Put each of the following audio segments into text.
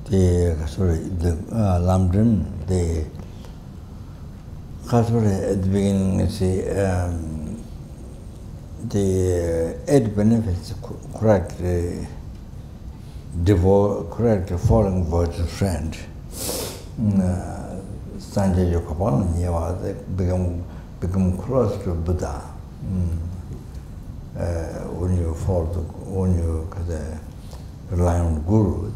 the Lambrim, at the beginning, the 8 benefits correct following virtuous friend. Sanjay Yokapan, become close to Buddha. When you rely on Guru,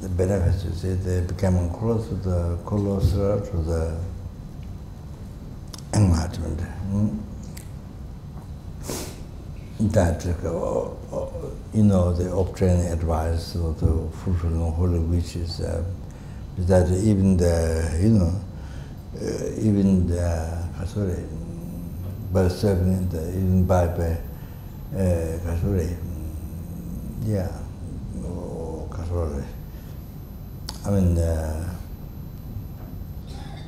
the benefits, you see, they become closer to the enlightenment. That, the obtaining advice to fulfill holy wishes, that even by serving even by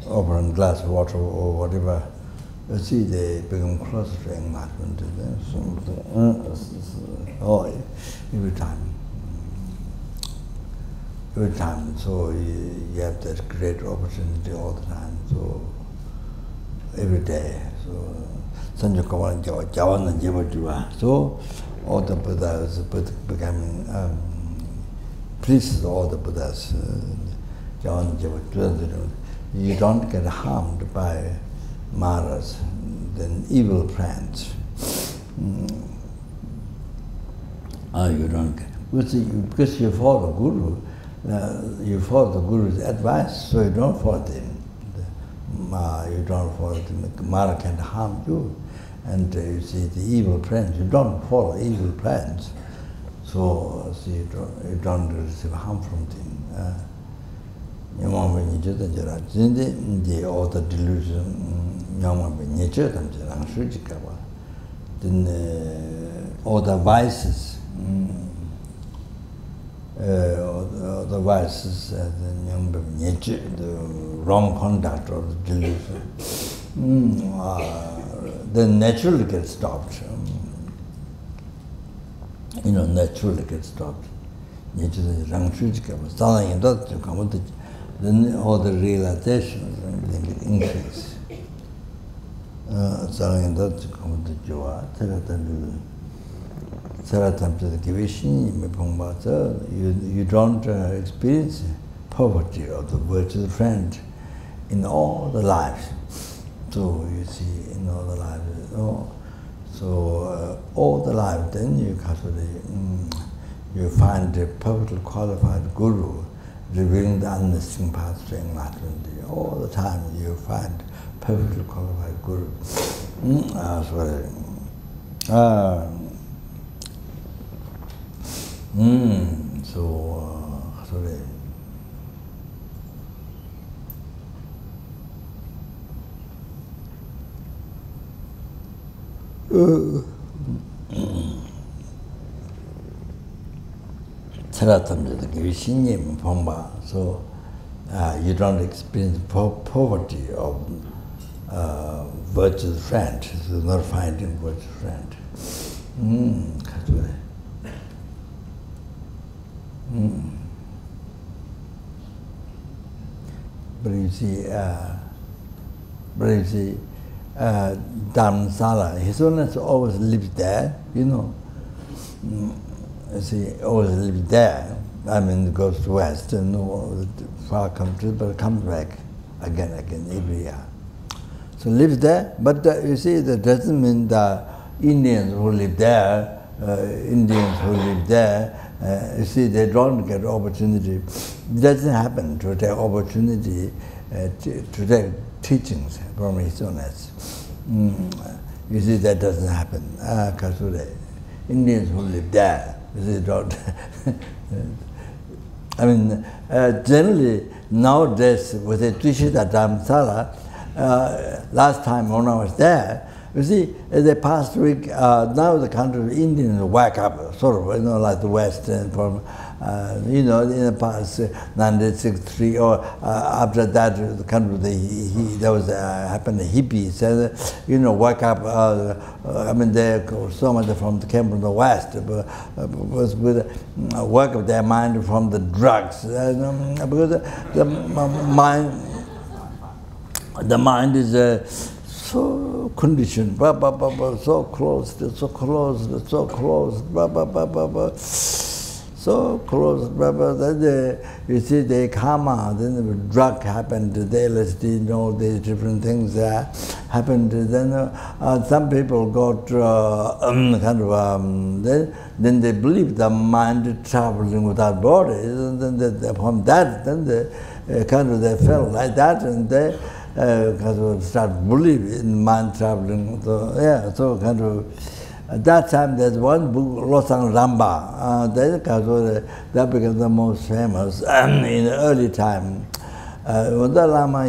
offering glass of water or whatever, you see, they become closer to enlightenment. Every time, so you have that great opportunity all the time. So every day, so Sanjay Kawan Jawan and Jivajua. So all the Buddhas becoming priests, all the Buddhas, Jawan and Jivajua. You don't get harmed by Maras, then evil plans. You don't get, because you follow Guru, you follow the Guru's advice, so you don't follow him. You don't follow him. Mara can harm you, and you see the evil plans. You don't follow evil plans, so see, you don't receive harm from them. All the delusion, then all the vices, the wrong conduct or the delusion, then naturally get stopped. Naturally get stopped. Then all the realizations increase. You don't experience poverty of the virtuous friend in all the lives. So you see, in all the lives, all the lives, then you find a perfectly qualified Guru revealing the unlisting path to enlightenment. All the time you find perfectly qualified Guru. So you don't experience poverty of virtuous friend, so not finding virtuous friend. But you see, Dharamsala, his owners always lived there, You see, always lived there. I mean, goes to West, far countries, but comes back again, every year. So lives there, but you see, that doesn't mean the Indians who live there, you see, they don't get opportunity. It doesn't happen to take opportunity to take teachings from his owners. You see, that doesn't happen. Indians who live there, you see, don't. I mean, generally, nowadays, with the Trishita Dharamsala, last time when I was there, You see, the past week, now the country of Indians wake up, sort of, like the West, and from, in the past, 1963, or after that, the country, there was happened, the hippies, wake up, they so much came from the West, was with work of their mind from the drugs, because the mind is so conditioned, so closed, so closed, so closed, so closed. Then you see the karma, then the drug happened, the LSD, all these different things happened. Then some people got then they believe the mind traveling without body. And then from that, then they they felt like that, and they start believing in mind traveling. So at that time there's one book, Losang Ramba, that became the most famous in the early time. When the Lama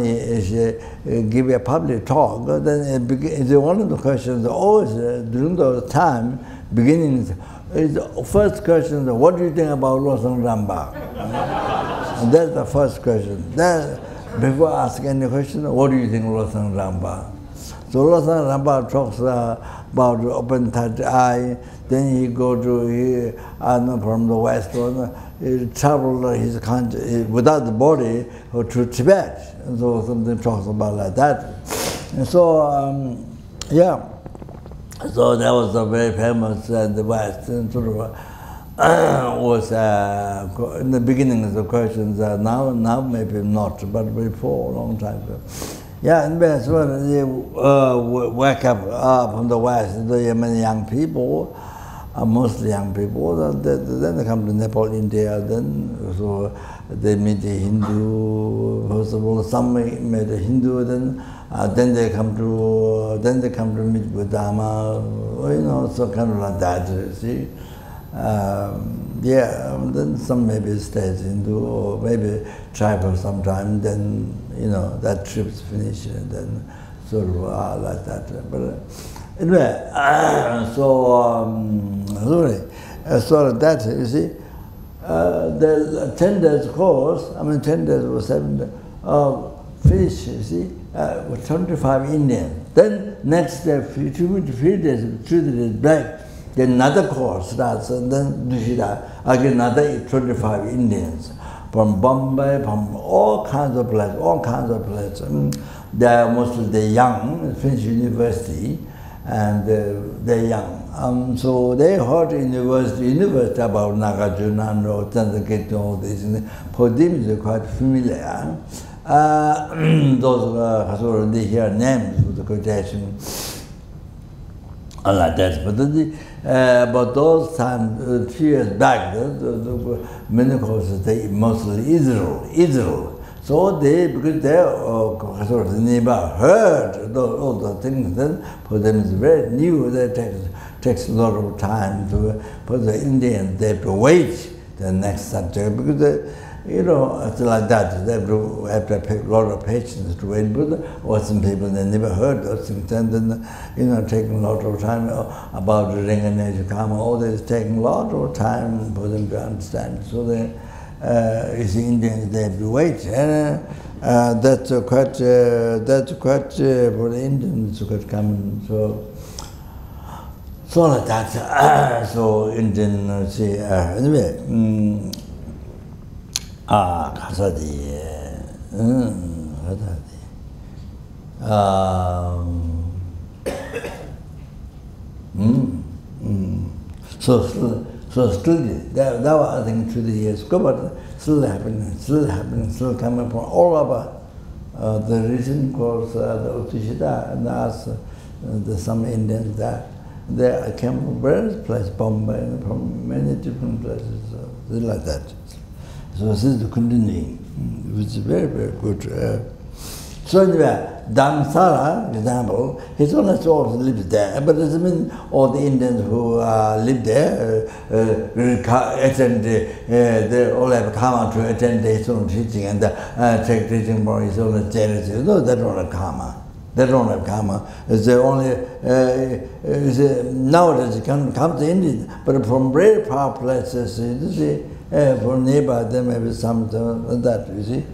give a public talk, then it's one of the questions always during the time beginning is the first question: what do you think about Losang Ramba? And that's the first question. Then, before asking any question, what do you think of Losang Ramba? So Losang Ramba talks about open third eye. Then he go to from the West, he traveled his country without the body to Tibet. And so something talks about like that. And so so that was a very famous the West, and sort of was in the beginning of the questions. Now maybe not, but before a long time ago. Yeah, and that's when they wake up from the West. There are many young people, mostly young people. Then they come to Nepal, India. Then so they meet a Hindu. First of all, some meet a Hindu. Then they come to meet Buddha. So kind of like that. You see. Then some maybe stays Hindu, or maybe try for some time, then that trip's finished, and then sort of like that. But anyway, so that, you see, the 10 days course, 10 days or 7 days, finished, you see, with 25 Indians. Then next day, 3 days back, then another course starts, and then again another 25 Indians from Bombay, from all kinds of places. They are mostly the young, finish university, and they're young. So they heard university about Nagarjuna and Chandrakirti, all this. For them, it's quite familiar. Those they hear names with the quotation. Like that, but those times, 2 years back, the many courses they mostly Israel. So because they never heard all the things. Then for them it's very new. That takes a lot of time for the Indians. They have to wait the next subject because it's like that. They have to have a lot of patience to wait. But some people, they never heard those things. And then, taking a lot of time about the Rinpoche Karma, all this taking a lot of time for them to understand. So the Indians, they have to wait. And that's quite for the Indians, quite common. So like that. So Indian, anyway. 가사디, So still, that was, I think, 2 years ago, but still happening, still coming from all over the region called the Uttishita, and asked some Indians that they came from various places, Bombay, from many different places, like that. So this is the continuing, which is very, very good. So anyway, Dhamsara, example, his own also lives there, but it doesn't mean all the Indians who live there attend, they all have karma to attend his own teaching and take teaching for his own charity. No, that's not a karma. They don't have karma. It's only nowadays it can come to India, but from very far places, you see, from nearby there may be something like that. You see,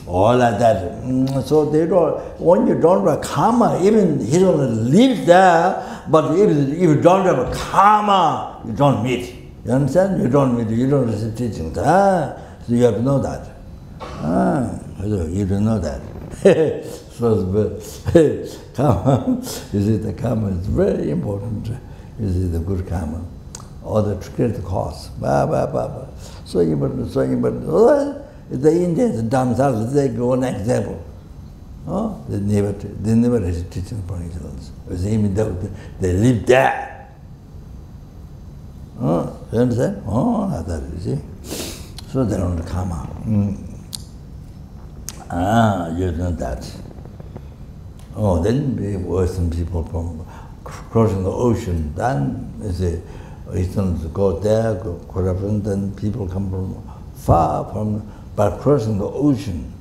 all like that. So they don't. When you don't have karma, even he don't live there. But if you don't have a karma, you don't meet. You understand? You don't meet. You don't receive teachings. So you have to know that. You don't know that. Karma, you see, the karma is very important. You see, the good karma, or the create cause. So important. The Indians, the Dhammasala, they go an example. They never receive teaching from each other. They live there. You understand? Like that, you see. So they don't karma. You know that. Then we were some people from crossing the ocean. Then you see, Easterns go there, go corruption. Then people come from far from, by crossing the ocean.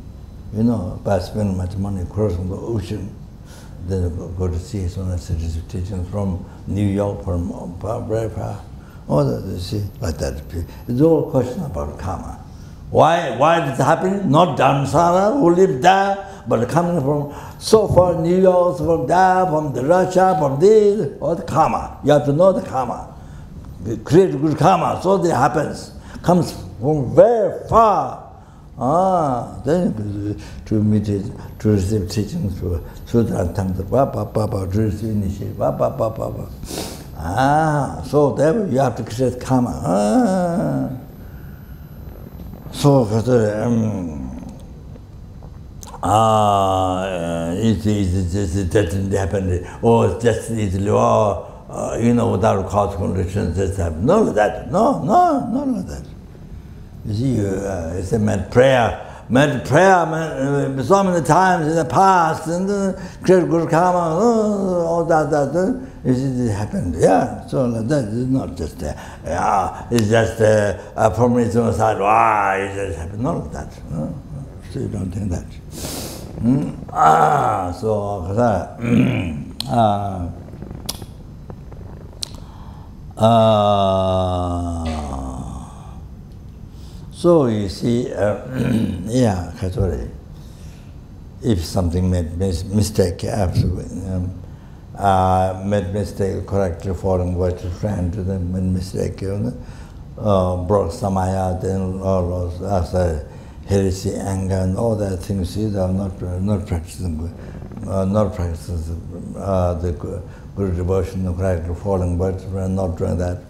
You know, by spending much money crossing the ocean. Then go to see some cities teaching from New York, from very far. All that, you see, like that. It's all a question about karma. Why did it happen? Not Dhammasala who lived there, but coming from so far, New York, from there, from the Russia, from this, all the karma. You have to know the karma. Create good karma, so that happens. Comes from very far. Then to meet it, to receive teachings, to receive initiation. So there you have to create karma. So, it doesn't happen, or just easily, or, without cause conditions, just happen. None of that. No, none of that. You see, it's a Maitreya. So many times in the past, and create good karma, all that, you see, it happened. Yeah, so like that is not just, it's just from its own side, it just happened. None of that. So you don't think that. So you see, if something made mistake, absolutely, made mistake, correctly following what you friend to them, made mistake, brought samaya, then all those heresy, anger, and all that things. See, they are not practicing the good devotion, the correctly following words. We are not doing that.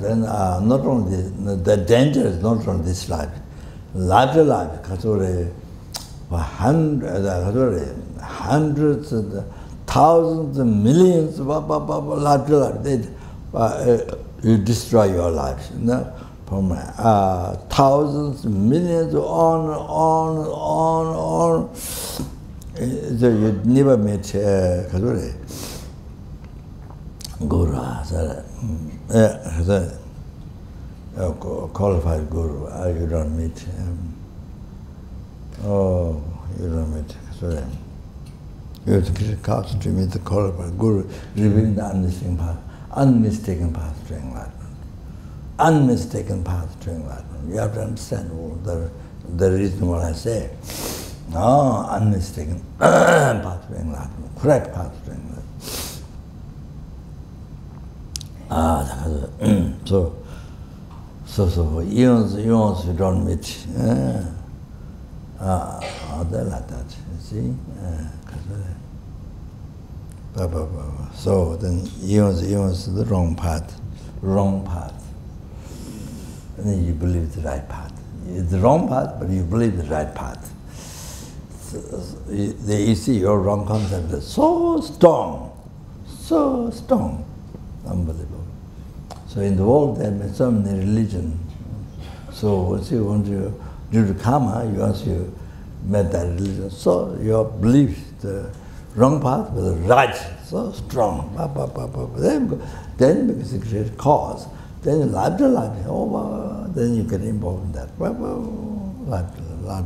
Then not only the danger is not only this life, life to life, hundreds, thousands, millions, life to life, you destroy your life. From thousands, millions, on. So you never meet Guru, qualified Guru, you don't meet. You don't meet. Sorry. You have to get cast to meet the qualified Guru, revealing the unmistaken path to enlightenment. Unmistaken path to enlightenment. You have to understand the reason what I say. Unmistaken path to enlightenment, correct path to enlightenment. So for eons you don't meet. They're like that, you see. So then eons the wrong path. And then you believe the right path. It's the wrong path, but you believe the right path. So, you see your wrong concept is so strong, unbelievable. So in the world there are so many religions. So once you want to do the karma, once you met that religion, so your belief, the wrong path with the right, so strong. Then because it creates cause, then life to life, then you get involved in that. lap,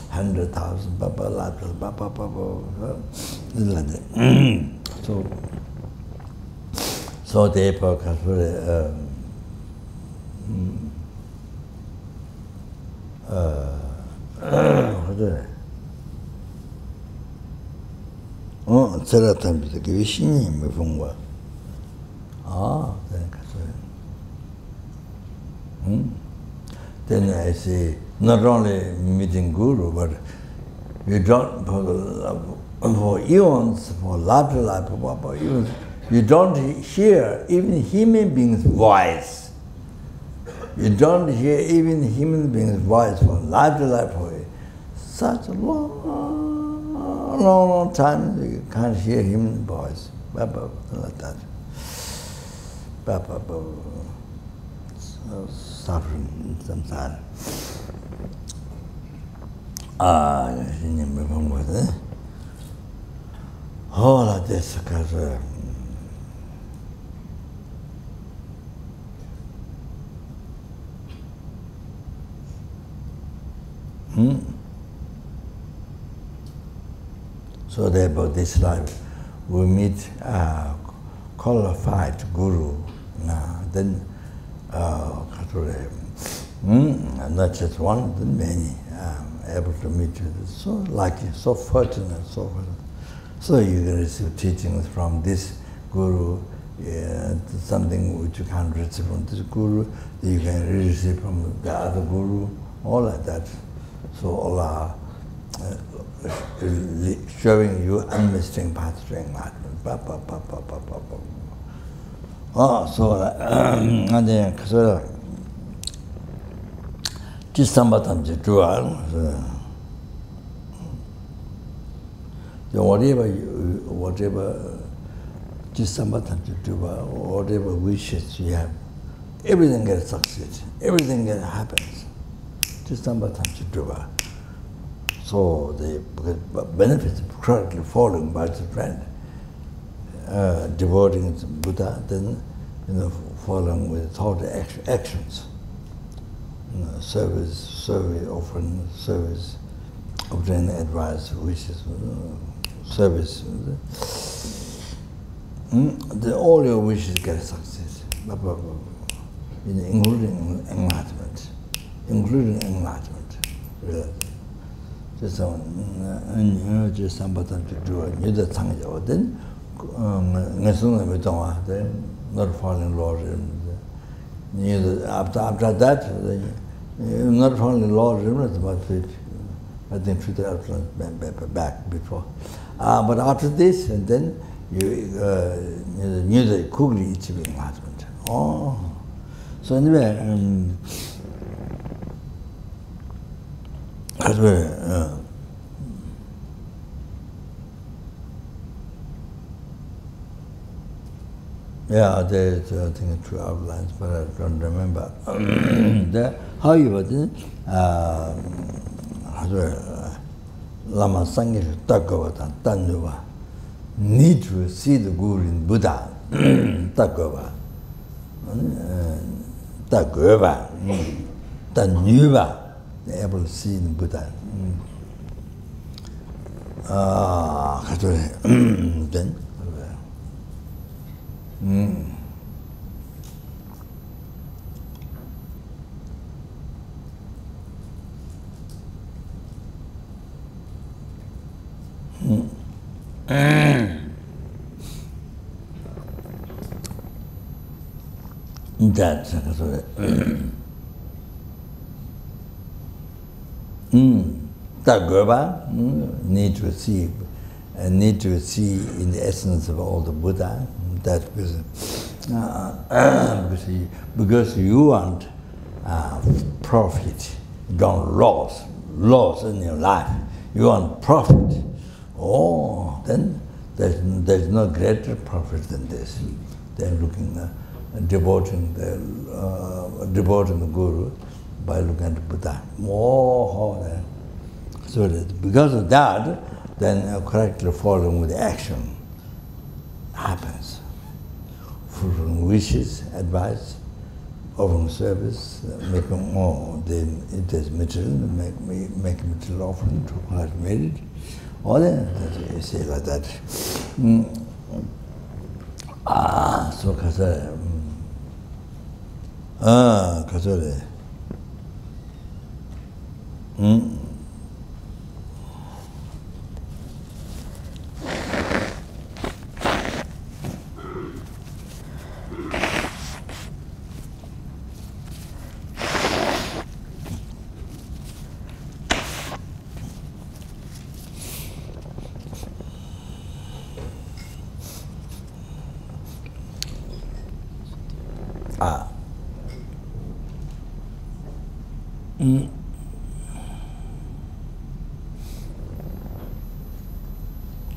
100,000, lap, like that. So therefore, then I say, not only meeting Guru, but you don't, for eons, for life, you don't hear even human being's voice. You don't hear even human being's voice from life to life for such a long time. You can't hear human voice. Like that. Suffering sometimes. All of this because so therefore this life we meet qualified guru, then not just one, then many able to meet you. So lucky, so fortunate, so fortunate. So you can receive teachings from this guru, something which you can't receive from this guru, you can receive from the other guru, all like that. So all are showing you unmistakable path to enlightenment. So and then just somebody to do whatever just somebody to do whatever wishes you have, everything gets succeed, everything gets happens. Just somebody to do so the benefits correctly following by the friend, devoting to Buddha, then following with thought actions, service, offering service, obtaining advice, wishes, service. All your wishes get success, including enlightenment. Just somebody to do a new then not falling law. After that, not falling law, I think back before. But after this, and then you knew the quickly achieving enlightenment. Oh, so anyway, yeah, there's I think 2 outlines, but I don't remember. However, Lama Sangha Takava Tanuva need to see the Guru in Buddha. Takava Takava Tanuva, able to see in Buddha. Then that's need to see in the essence of all the Buddha. That because you want profit, you don't loss in your life. You want profit. Oh, then there's no greater profit than this. Than looking, devoting the Guru by looking at Buddha. Oh, so that because of that, then correctly following with action happens. Fulfilling wishes, advice, offering service, make more. Then it is material, make material offering to collect merit. All that you say like that. So kasare. Kasare.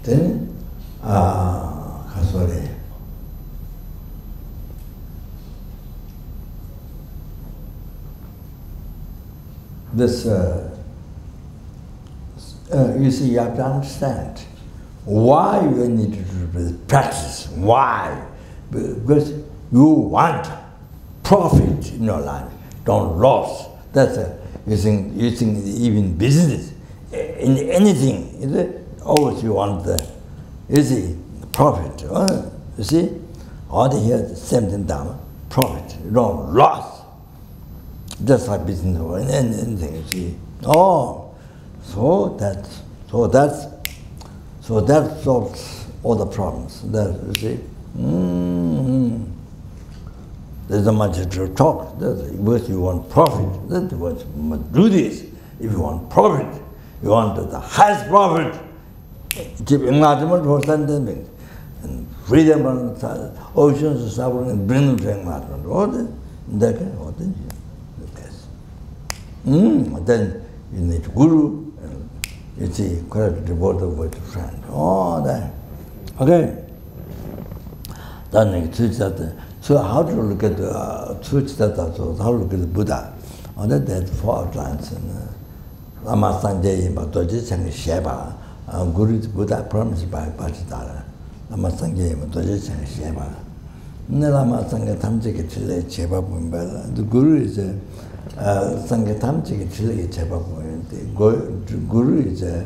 Then, kasore. This, you see, you have to understand why you need to do this practice. Why? Because you want profit in your life, don't loss. That's you think even business, in anything, is it? Always you want the, you see, profit. You see, all the here, same thing down, profit, you don't loss. Just like business or anything, you see. Oh, so that solves all the problems. That, you see. There's not much to talk. Because you want profit, that's what you must do this. If you want profit, you want the highest profit. Keep enlightenment for sentiment and freedom from oceans of suffering and bring them to enlightenment. All that kind of thing. Then you need guru, and you see, correct devoted with a friend. All that. Okay. Then so how to look at the how to look at the Buddha? On that four outlines and Lama Sangye Doji Chang Sheba. Guru is Buddha promised by Pachitara. Lama Sangye Doji Chang Sheba. Lama Sangye Tamjiki Chile Cheba Bumbela. The Guru is Sangye Tamjiki Chile Cheba Bumbela. Guru is a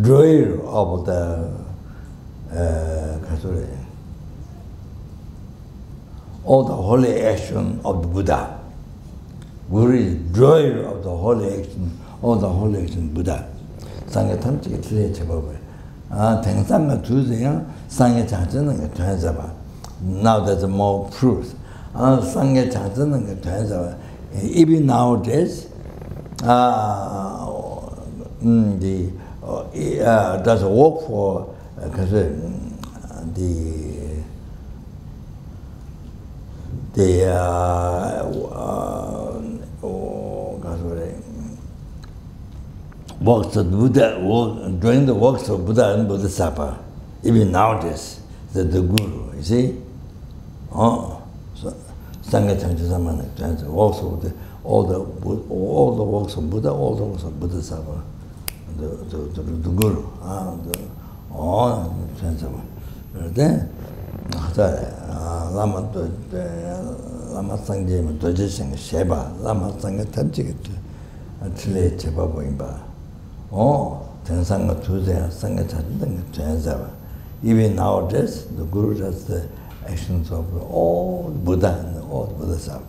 drawer of the all the holy action of the Buddha. Guru is drawer of the holy action, all the holy action Buddha. Sangye Tamjiki Chile Cheba Bumbela. Tengsanga Tuziya, Sangye Changzhen Tuanzaba. Now there's more proof. Sangye Changzhen Tuanzaba. Even nowadays, does work for works of Buddha, doing the works of Buddha and Bodhisattva, even nowadays, the Guru, you see? Oh, so Sangye Changzhen works of all the works of Buddha, all the works of Bodhisattva, the Guru, all then Lama Sangye Doji Chang Sheba, Lama Sangye Tamjiki Chile Cheba Bumbela. Oh, Tengsanga Tuziya, Sangye Changzhen Tuanzaba. Even nowadays, the Guru does the actions of all Buddha and all Bodhisattva.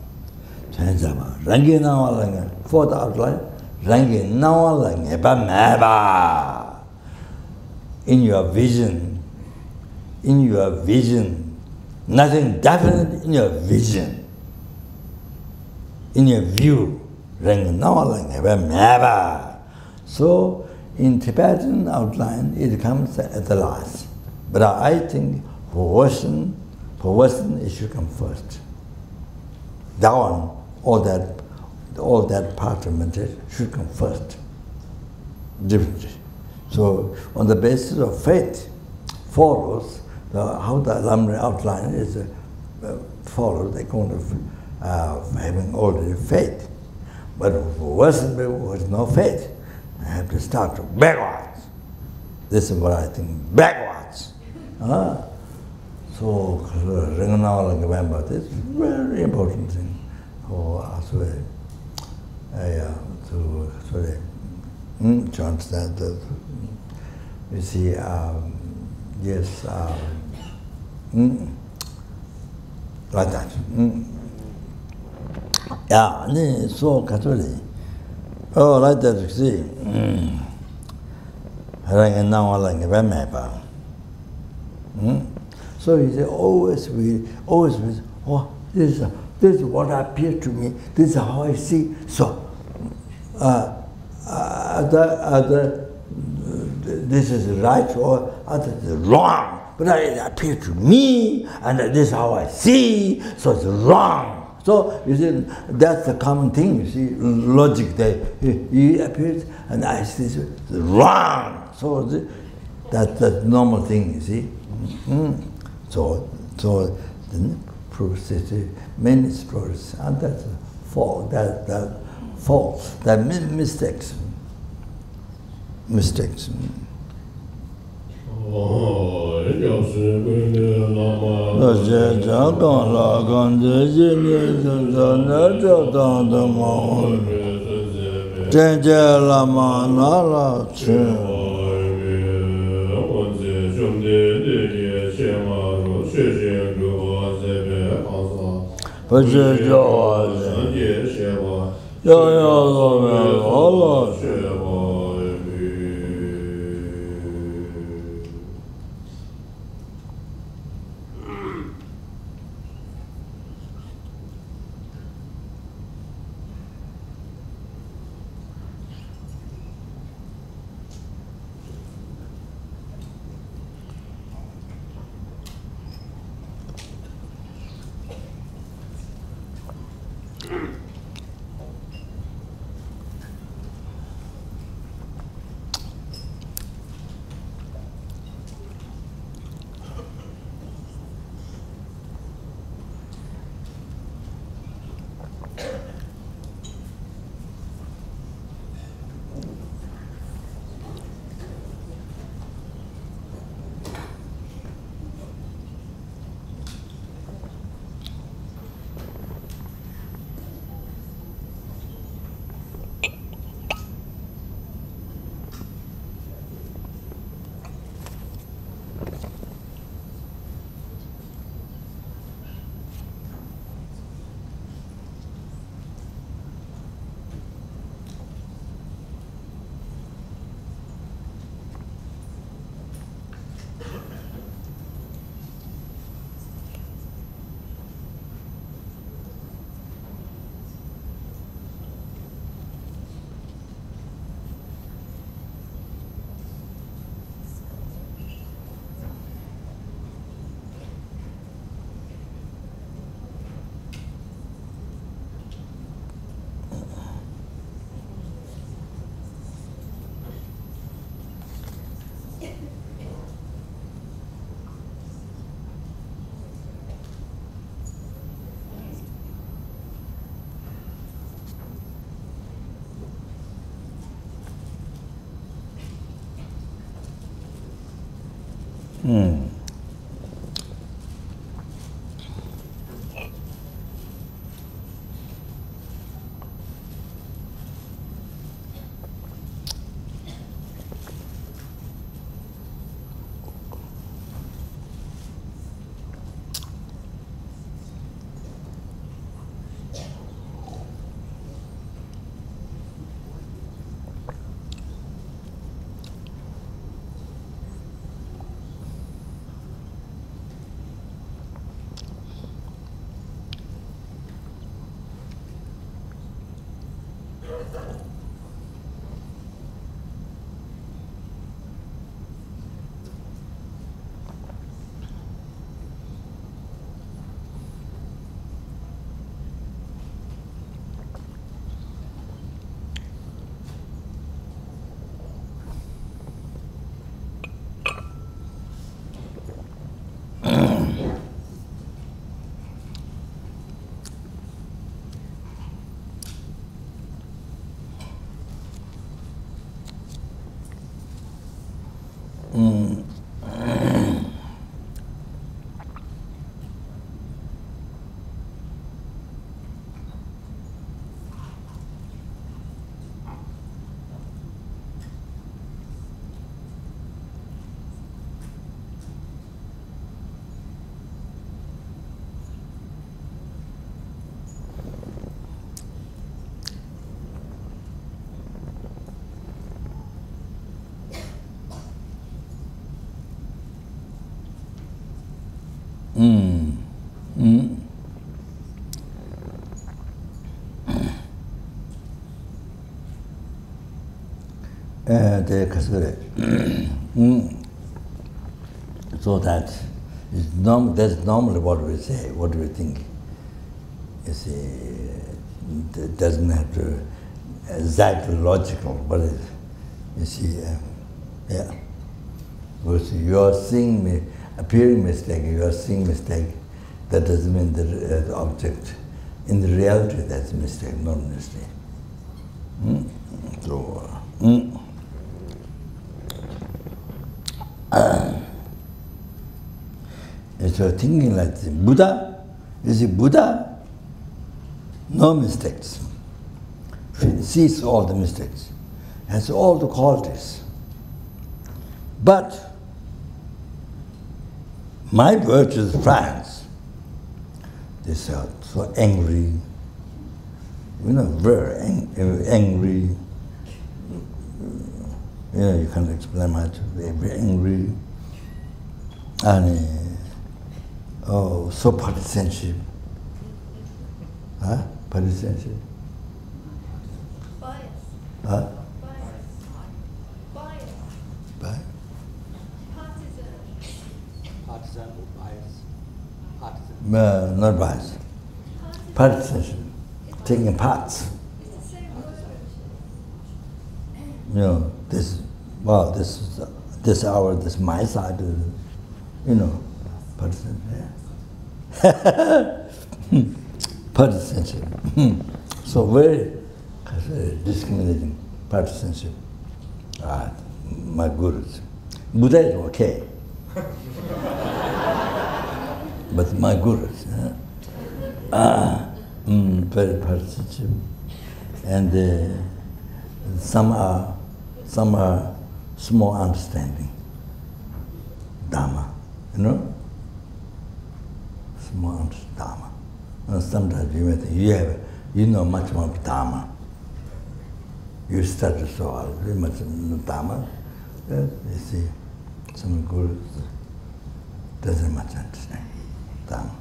Tuanzaba. Rangi Nawalanga, fourth outline, Rangi Nawalanga, Eba Meba. In your vision, nothing definite in your vision, in your view, Rangi Nawalanga, Eba Meba. So, in Tibetan outline, it comes at the last. But I think for Western, it should come first. That one, all that part of meditation should come first. Differently. So, on the basis of faith, follows how the Lamri outline is followed according of having already faith. But for Western people with no faith, I have to start backwards. This is what I think, backwards. So, Ringanawala remember this very important thing for us to understand that. You see, yes, like that. Yeah, so Catholic. Oh, like that, you see. So he said, always with, oh, this is what appears to me, this is how I see. So, this is right or other is wrong, but it appears to me, and this is how I see, so it's wrong. So, you see, that's the common thing, you see, logic, he appears, and I see it's wrong. So, that's the normal thing, you see. So the proves many stories, and that's false. That false. That mistakes. So that that's normally what we say, what we think. You see, it doesn't have to exactly logical, but it, you see, yeah. Because you are seeing appearing mistake, you are seeing mistake. That doesn't mean the object. In the reality, that's a mistake, not a mistake. So. And so thinking like the Buddha, you see, Buddha, no mistakes. Sees all the mistakes, has all the qualities. But my virtuous friends, they are so angry, very angry. You can't explain much. They're very angry, and so partisanship. Huh? Partisanship. Bias. Huh? Bias. Bias. Partisan or bias? Partisan. Not bias. Partisanship. Taking parts. It's the same word. This my side, partisan, yeah. Partisanship. So very discriminating partisanship. My gurus. Buddha is okay. But my gurus, very partisanship. And some are small understanding. Dharma, small understanding Dharma. And sometimes you may think you know much more Dharma. You study so very much Dharma. You see, some gurus doesn't much understand Dharma.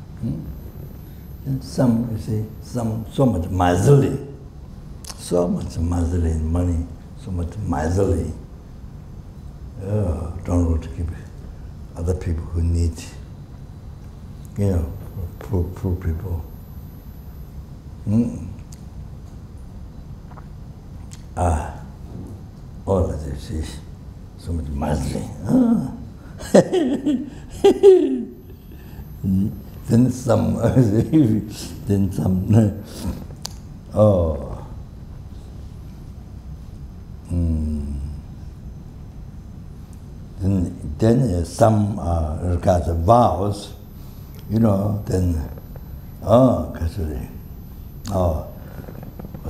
And some, you see, some so much miserly in money, so much miserly. Don't want to give other people who need, poor people. All of this is so much miserly. Then some, then some regard the vows, then,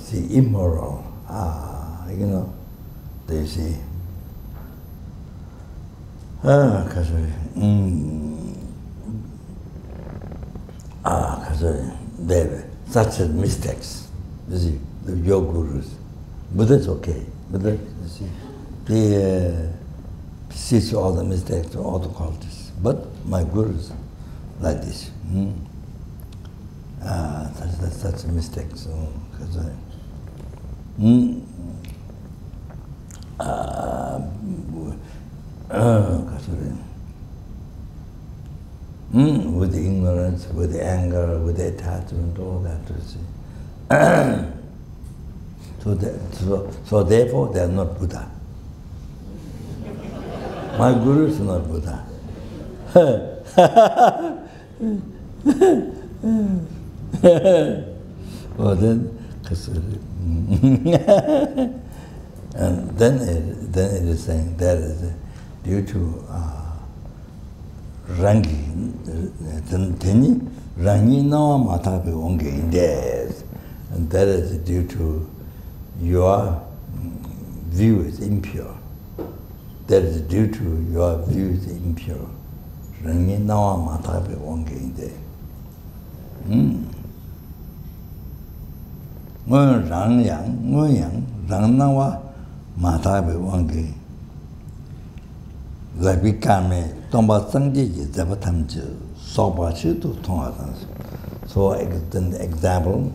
see, immoral, they say, there such mistakes, you see, your gurus. Buddha is okay. Buddha, you see, they sees all the mistakes, all the qualities. But my gurus, like this, such a mistake. So, with the ignorance, with the anger, with the attachment, all that, you see. So therefore, they are not Buddha. My guru is not Buddha. And then it is saying that is due to rangi, rangi no matabe onge indes, and that is due to your view is impure. That is due to your view is impure. Rangi no matabe onge inde. Rang yang, rang nawa matabe onge. La bikame tomba sangji zabatamju Sobachi to Tonga. So, an example,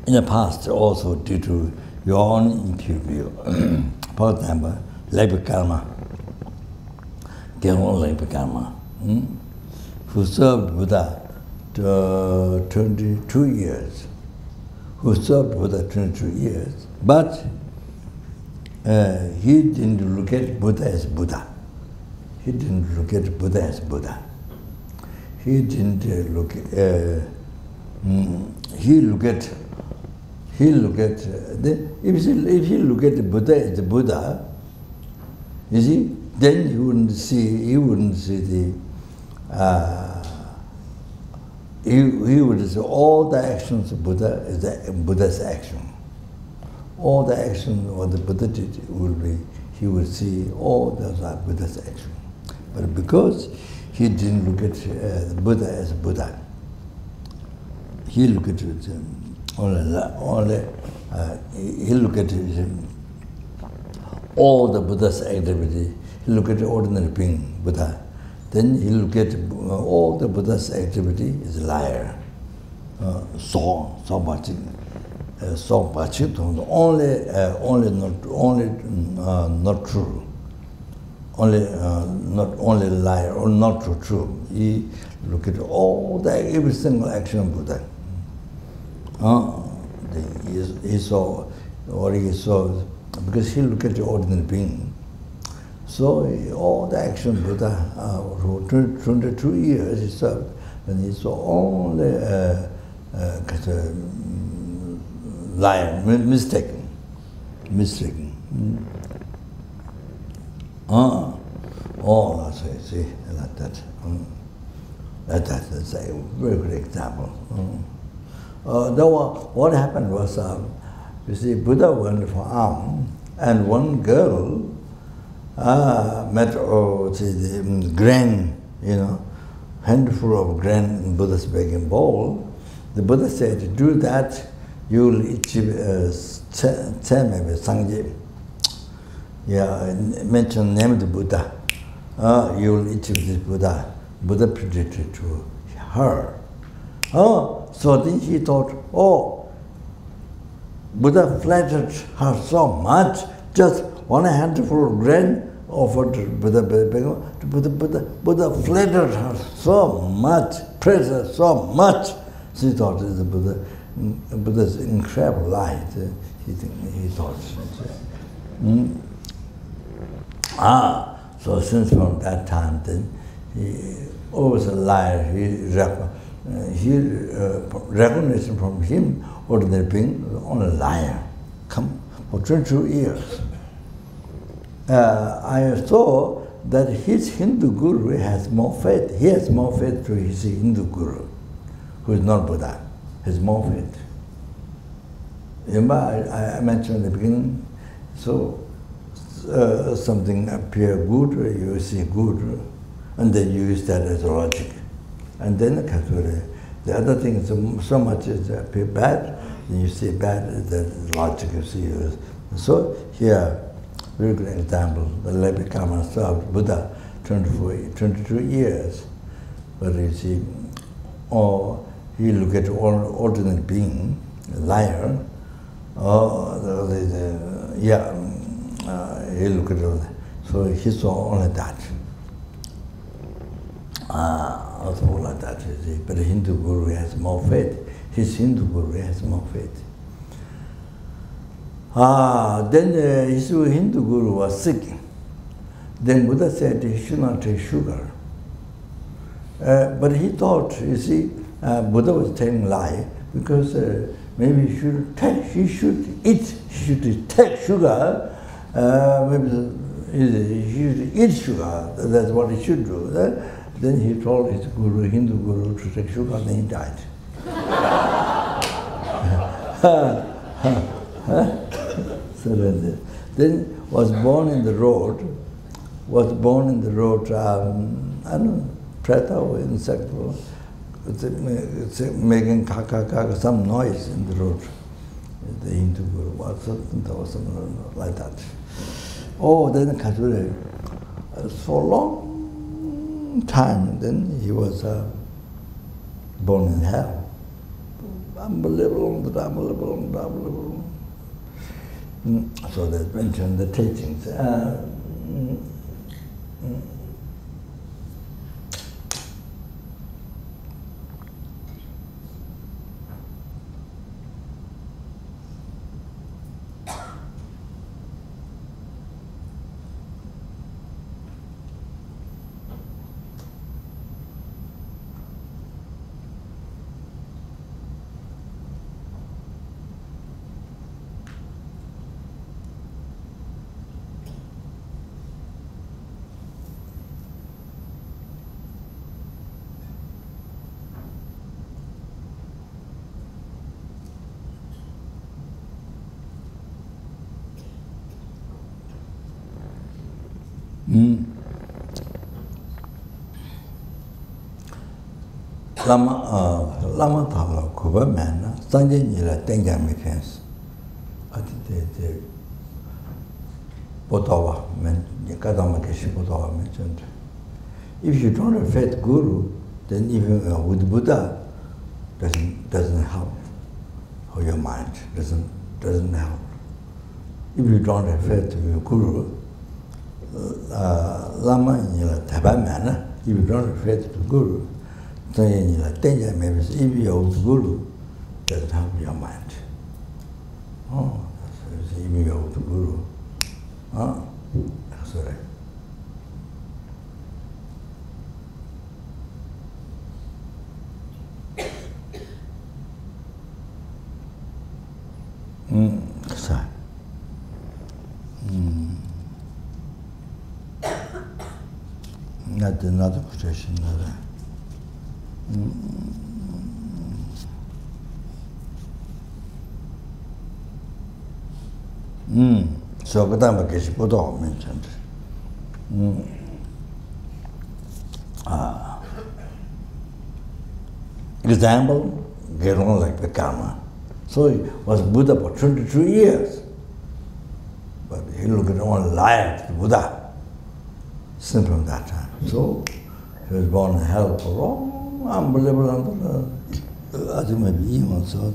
in the past, also due to your own impure view, for example, labor karma, labor karma, who served Buddha 22 years, but he didn't look at Buddha as Buddha. He didn't look at Buddha as Buddha. He didn't look. He look at. If he look at the Buddha as the Buddha, you see, then he wouldn't see. He wouldn't see the. He would say all the actions of Buddha is the Buddha's action. All the action what the Buddha did will be. He would see all those are Buddha's action. But because he didn't look at the Buddha as Buddha, he looked at it he looked at it, all the Buddha's activity. He looked at the ordinary being, Buddha. Then he looked at all the Buddha's activity is a liar. Only not true. Not only liar or not true. He look at every single action of Buddha. He saw what he saw because he looked at the ordinary being. So all the action of Buddha for 22 years he served, and he saw only liar, mistaken. Oh, see, like that. That's a very good example. What happened was, you see, Buddha went for alms, and one girl met the grain, handful of grain in Buddha's begging bowl. The Buddha said, do that, you will achieve Sangye. Yeah, mention name of the Buddha. You will achieve this Buddha. Buddha predicted to her. So then he thought, Buddha flattered her so much, just one handful of grain offered to Buddha. Buddha flattered her so much, praised her so much. She thought the Buddha's incredible light. He thought. So since from that time, then he always a liar. He recognition from him, ordinary being, only liar. Come for 22 years. I saw that his Hindu guru has more faith. He has more faith to his Hindu guru, who is not Buddha. Has more faith. Remember, I mentioned in the beginning. So something appear good, you see good, and then you use that as logic. And then the other thing is so much is appear bad, then you see bad, the logic you see. So here, very good example, the Levi Karma served Buddha 22 years. But you see, or he look at ordinary being, liar, he looked at it, so he saw only that. Also like that, you see. But the Hindu guru has more faith. His Hindu guru has more faith. Then his Hindu guru was sick. Then Buddha said he should not take sugar. But he thought, you see, Buddha was telling lie because maybe he should take sugar. Maybe he should eat sugar. That's what he should do. Then he told his guru, Hindu guru, to take sugar, then he died. So then was born in the road, I don't know, preta or insect, it's making kaka, some noise in the road. The Hindu guru was something like that. Then so long time, then he was born in hell. Unbelievable. So they mentioned the teachings. Lama Thala Kuba man, Sanjay Nila Tenga Mekans. I think the Botawa, Kadamakeshi Botawa mentioned. If you don't have faith guru, then even with Buddha doesn't help. Or your mind doesn't help. If you don't have faith to your guru, Lama Nila Taba man, if you don't have faith to guru, then if you have guru, doesn't help your mind. Oh, that's if you have guru. Oh, sorry. Sorry. Not another position. So, but I'm a case Buddha mentioned. Example, get on like the karma. So he was Buddha for 22 years. But he looked at one liar to Buddha. Simple that time. So he was born in hell for long, unbelievable. I think maybe even so.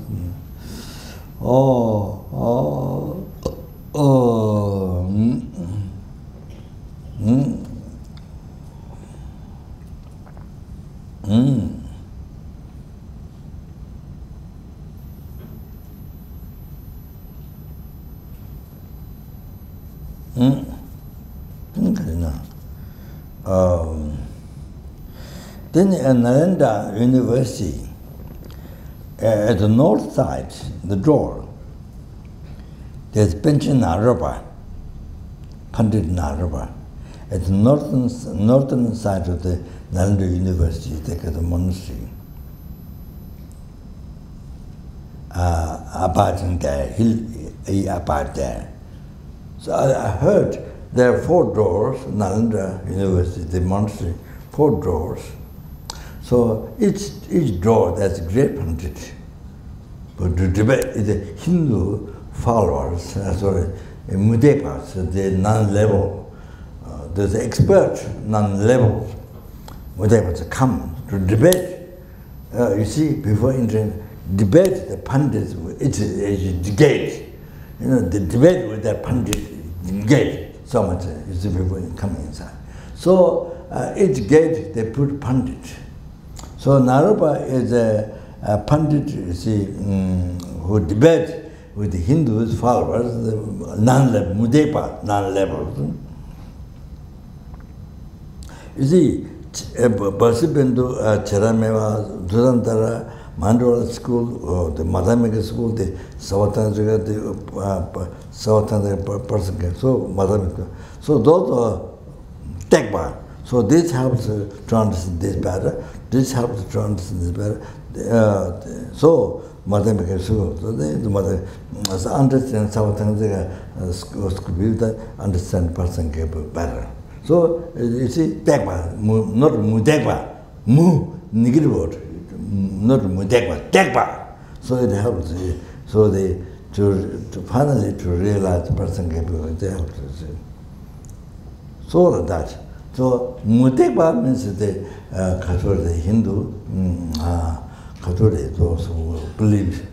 Then in Nalanda University, at the north side, the door, there's Pension Naropa, Pandit Naropa. At the northern side of the Nalanda University, they got a monastery. Apartment there, he apart there. So I heard there are 4 doors, Nalanda University, the monastery, 4 doors. So each door, there's a great Pandit. But the debate is the Hindu followers, Mudepas, the non-level. There's expert non-level Mudepas come to debate. You see, before entering, debate the Pandits, it's a gate. You know, the debate with the Pandit gate, so much, you see, before coming inside. So each gate, they put Pandit. So Naropa is a Pandit, you see, who debate with the Hindus followers, the non-level, Mudepa, non-level. You see, Basibindu, Cherameva, Durantara, Mandala school, the Madhamika school, the Savatandra, the Savatandra person, so Madhamika. So those are Tekba. So this helps to understand this better. This helps to understand this better. So Madhamika school. So the mother understand Savatandra school, understand person better. So you see, Tekba, not Mudekba, Mu, negative word. Not Mudekba, Tekba. So it helps. So they to finally to realize the person capable, they help to see. So that. So Mutekpa means the Catholic Hindu, Catholic, those who believe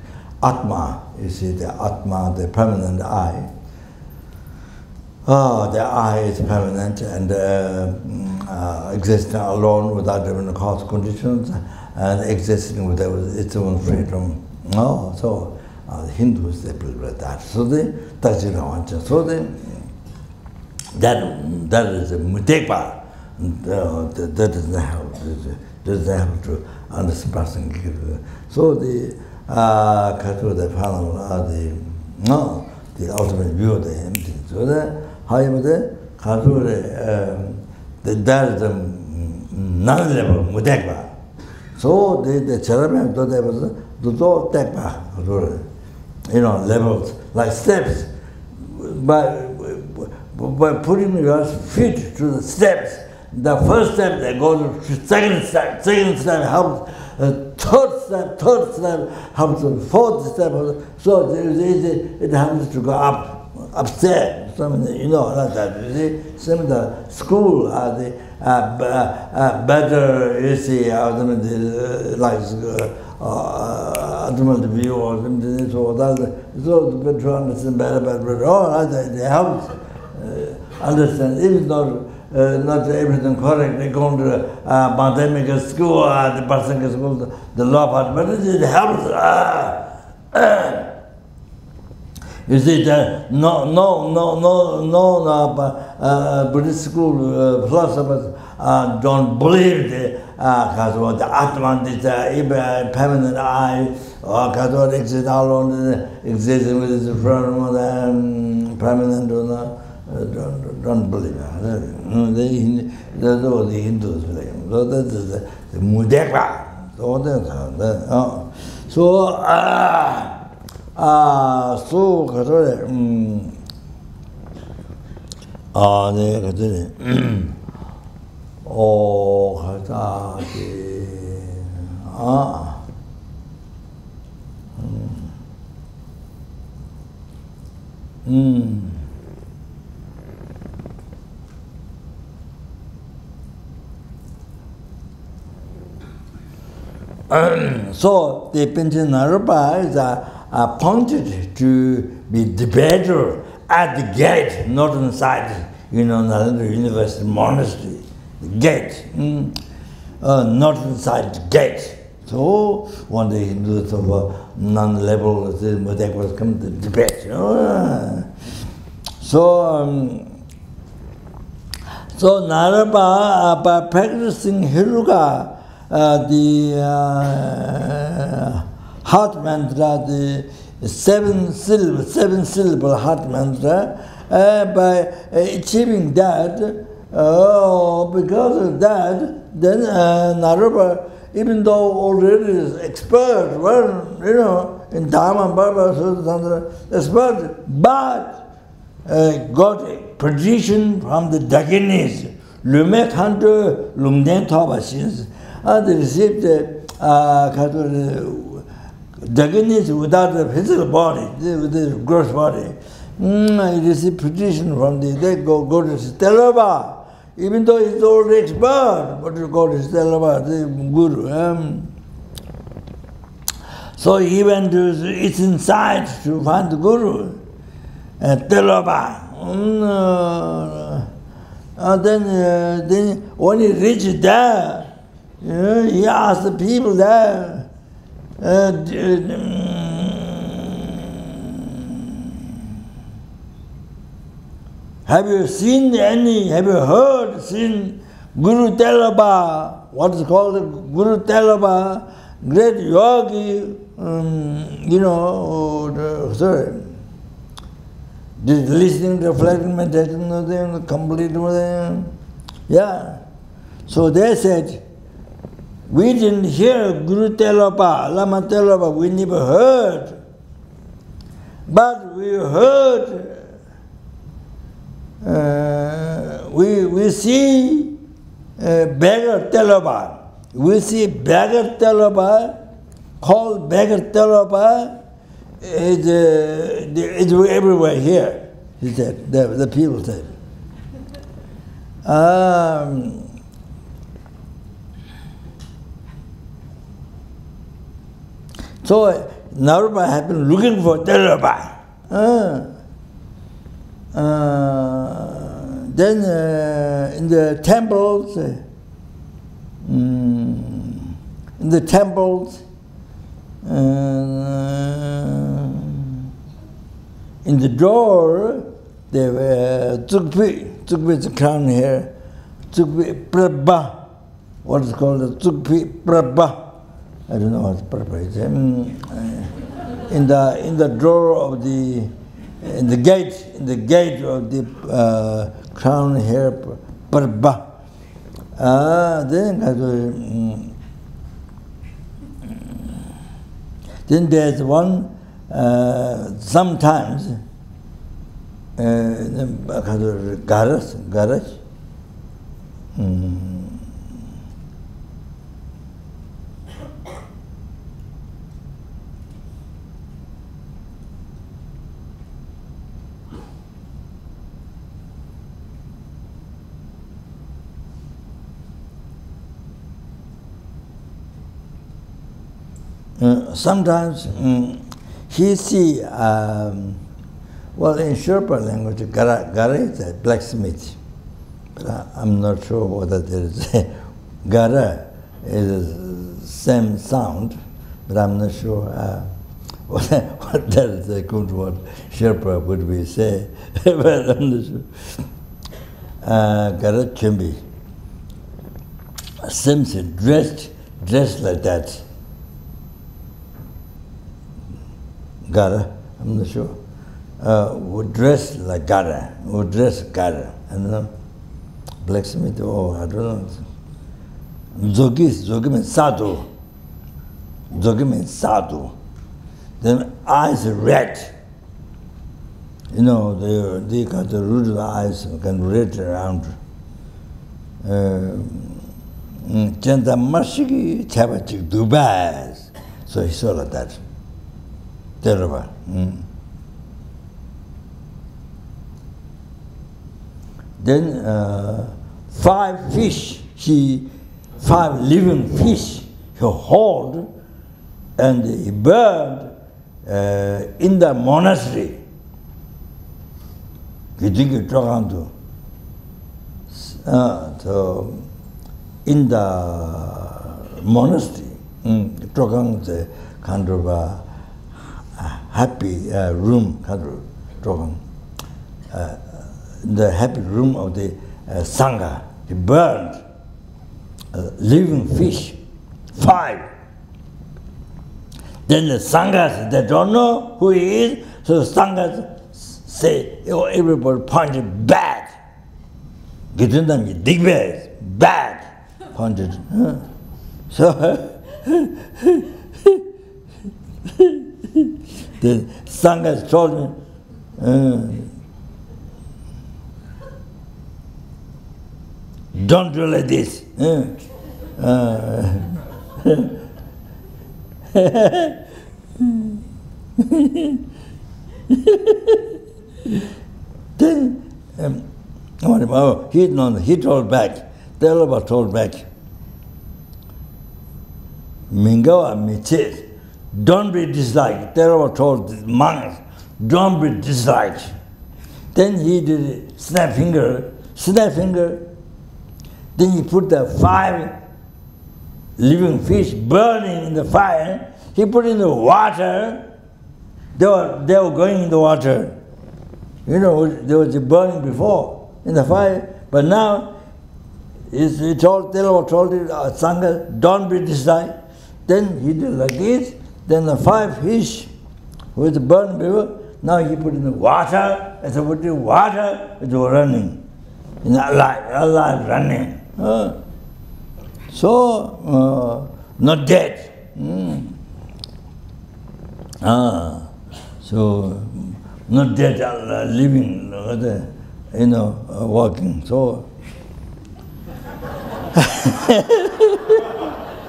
Atma, you see the Atma, the permanent I. The I is permanent and existing alone without even cause conditions and existing with its own freedom. No, so the Hindus they believe like that. So they so they that is a Mutekpa. That doesn't have to understand. So the the final the ultimate view of the empty. So that however that is a non-level Mutekpa. So the cherubim do tekpa, levels like steps. By putting your feet to the steps, the first step they go to second step helps, third step helps, fourth step. So it happens to go upstairs. Like that. You see, some of the school are the better. You see, like ultimate view or something. So that so better understand better. All they help. Understand, even not everything correct, they go to academic school, the person can go to the law part, but it helps. You see, Buddhist school philosophers don't believe the Atman is the permanent I, or Kathor exists alone, existing with his permanent or not. Don't believe it. The Hindus believe. So that is the Mutekpa. So the Pintin Naropa is appointed to be debater at the gate, not inside, Nalanda University monastery. The gate, not inside the gate. So one day Hindus of non-level Mutekpas come to debate. So Naropa, by practicing Hiruka, the heart mantra, the seven syllable heart mantra, by achieving that, because of that, then Naropa, even though already is expert, in Dharma and Bhava, expert, but got a position from the Dakinis, Lumek Hunter, Lumden Tobashins. They received Dakinis without a physical body, with the gross body. He received position from they go to Tilopa, even though he's already expert, but you go to Tilopa, the Guru. So he went to its inside to find the Guru, Tilopa. And then when he reached there, he asked the people there, have you seen Guru Tilopa, what is called Guru Tilopa, great yogi, listening, reflecting, meditation, complete, yeah. So they said, we didn't hear Guru Tilopa, Lama Tilopa, we never heard. But we heard, we see beggar Tilopa. We see beggar Tilopa, called beggar Tilopa, is everywhere here, he said, the people said. So Naropa has been looking for Tilopa. Then in the temples, in the door, there were Tsukpi is the crown here, Tsukpi Prabha, what is called the Tsukpi Prabha. I don't know what Prabha is. In the door of the gate of the crown here, Prabha. Then there's one, sometimes, garage. Sometimes he see, well, in Sherpa language, gara is a blacksmith, but I'm not sure whether there is gara is the same sound, but I'm not sure what that is a good word Sherpa would we say, but I'm not sure. Gara chimbi, Simpson dressed like that. Gara, I'm not sure, would dress like Gara, would dress Gara, and blacksmith, oh, I don't know. Zogi means sadhu. Zogi means sadhu. Then eyes red. You know, they got the root of the eyes, can red around. Chanta mashiki chabachik dubas. So he saw like that. Terrible. Then 5 living fish he hauled and he burned in the monastery. You think you talk on to? So in the monastery, talk on the kind of happy room, the happy room of the Sangha. He burned living fish, 5. Then the Sanghas, they don't know who he is, so the Sanghas say, oh, everybody pointed bad. Gitundam, bad, pointed. So, the Sanghas told me, don't do like this. Then, he told back, Tilopa told back, Mingawa Michis, don't be disliked. Tilopa told the monks, don't be disliked. Then he did snap finger. Then he put the 5 living fish burning in the fire. He put in the water. They were going in the water. You know, there was a burning before in the fire, but now Tilopa told it, Sangha, don't be disliked. Then he did like this. Then the 5 fish with the burning before, now he put in the water. As I put in water, it was running. Alive running. So, not dead. So, not dead, living, walking. So,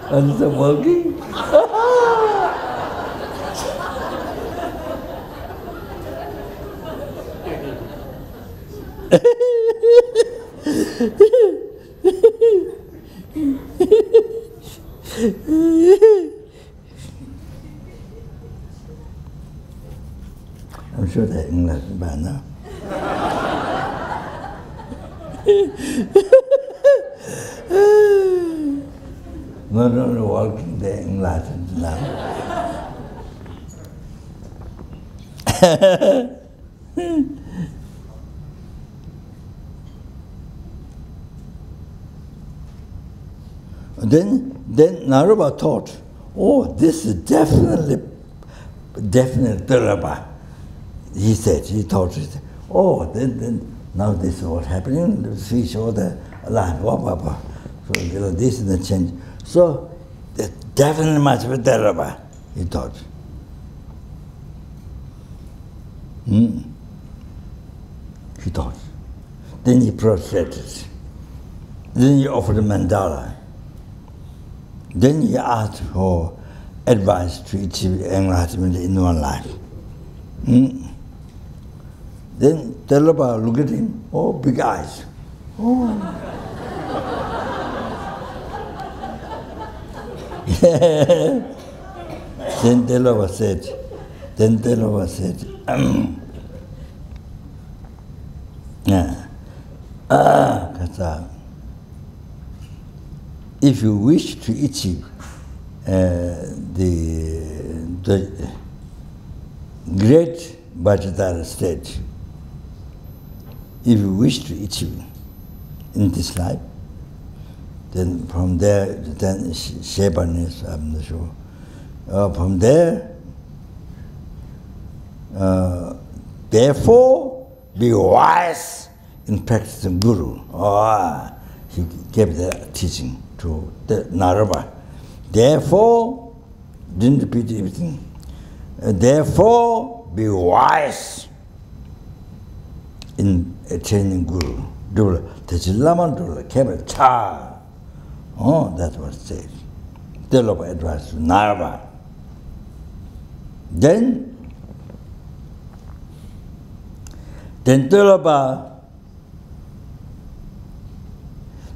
and the walking. I'm sure they're English by now. Not only walking, they're enlightened now. Then Naropa thought, oh, this is definitely Tilopa. He thought, oh, then now this is what's happening, the fish, all the life, so this is the change. So, that definitely must be Tilopa, he thought. He thought. Then he prostrated. Then he offered a mandala. Then he asked for advice to achieve enlightenment in one life. Then Tilopa looked at him, oh, big eyes. Oh. Then Tilopa said, if you wish to achieve the great Vajradhara state, if you wish to achieve in this life, then from there, then Shebanis, I'm not sure. From there, therefore, be wise in practicing Guru. He gave the teaching to the Naropa. Therefore, didn't repeat everything. Therefore, be wise in attaining Guru. Oh, that's what it says. Tilopa advice to Naropa. Then Tilopa,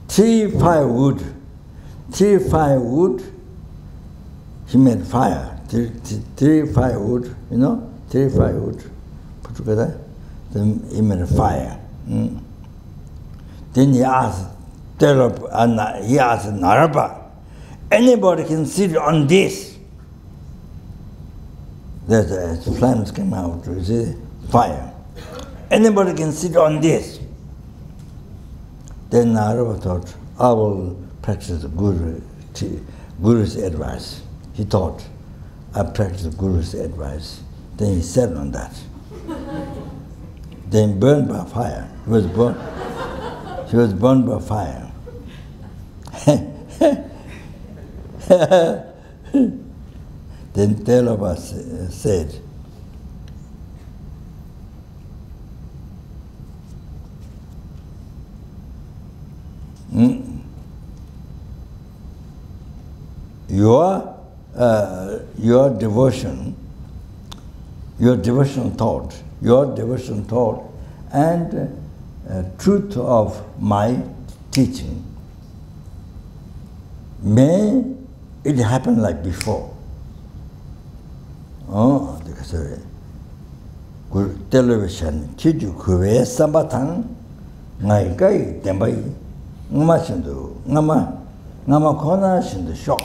3 firewood, he made fire. 3 firewood, you know, 3 firewood put together, then he made a fire. Then he asked Tilopa, he asked Naropa, anybody can sit on this? There's flames came out, you see, fire. Anybody can sit on this. Then Naropa thought, I will practice the Guru's advice. He thought, I practice the Guru's advice. Then he sat on that. Then burned by fire. He was burned by fire. Then Tilopa said, your devotion, your devotional thought, and truth of my teaching, may it happen like before. Oh, because television, chiju kuwe sambatang, ngai kai tembai, ngama shindu, ngama kona shindu shock.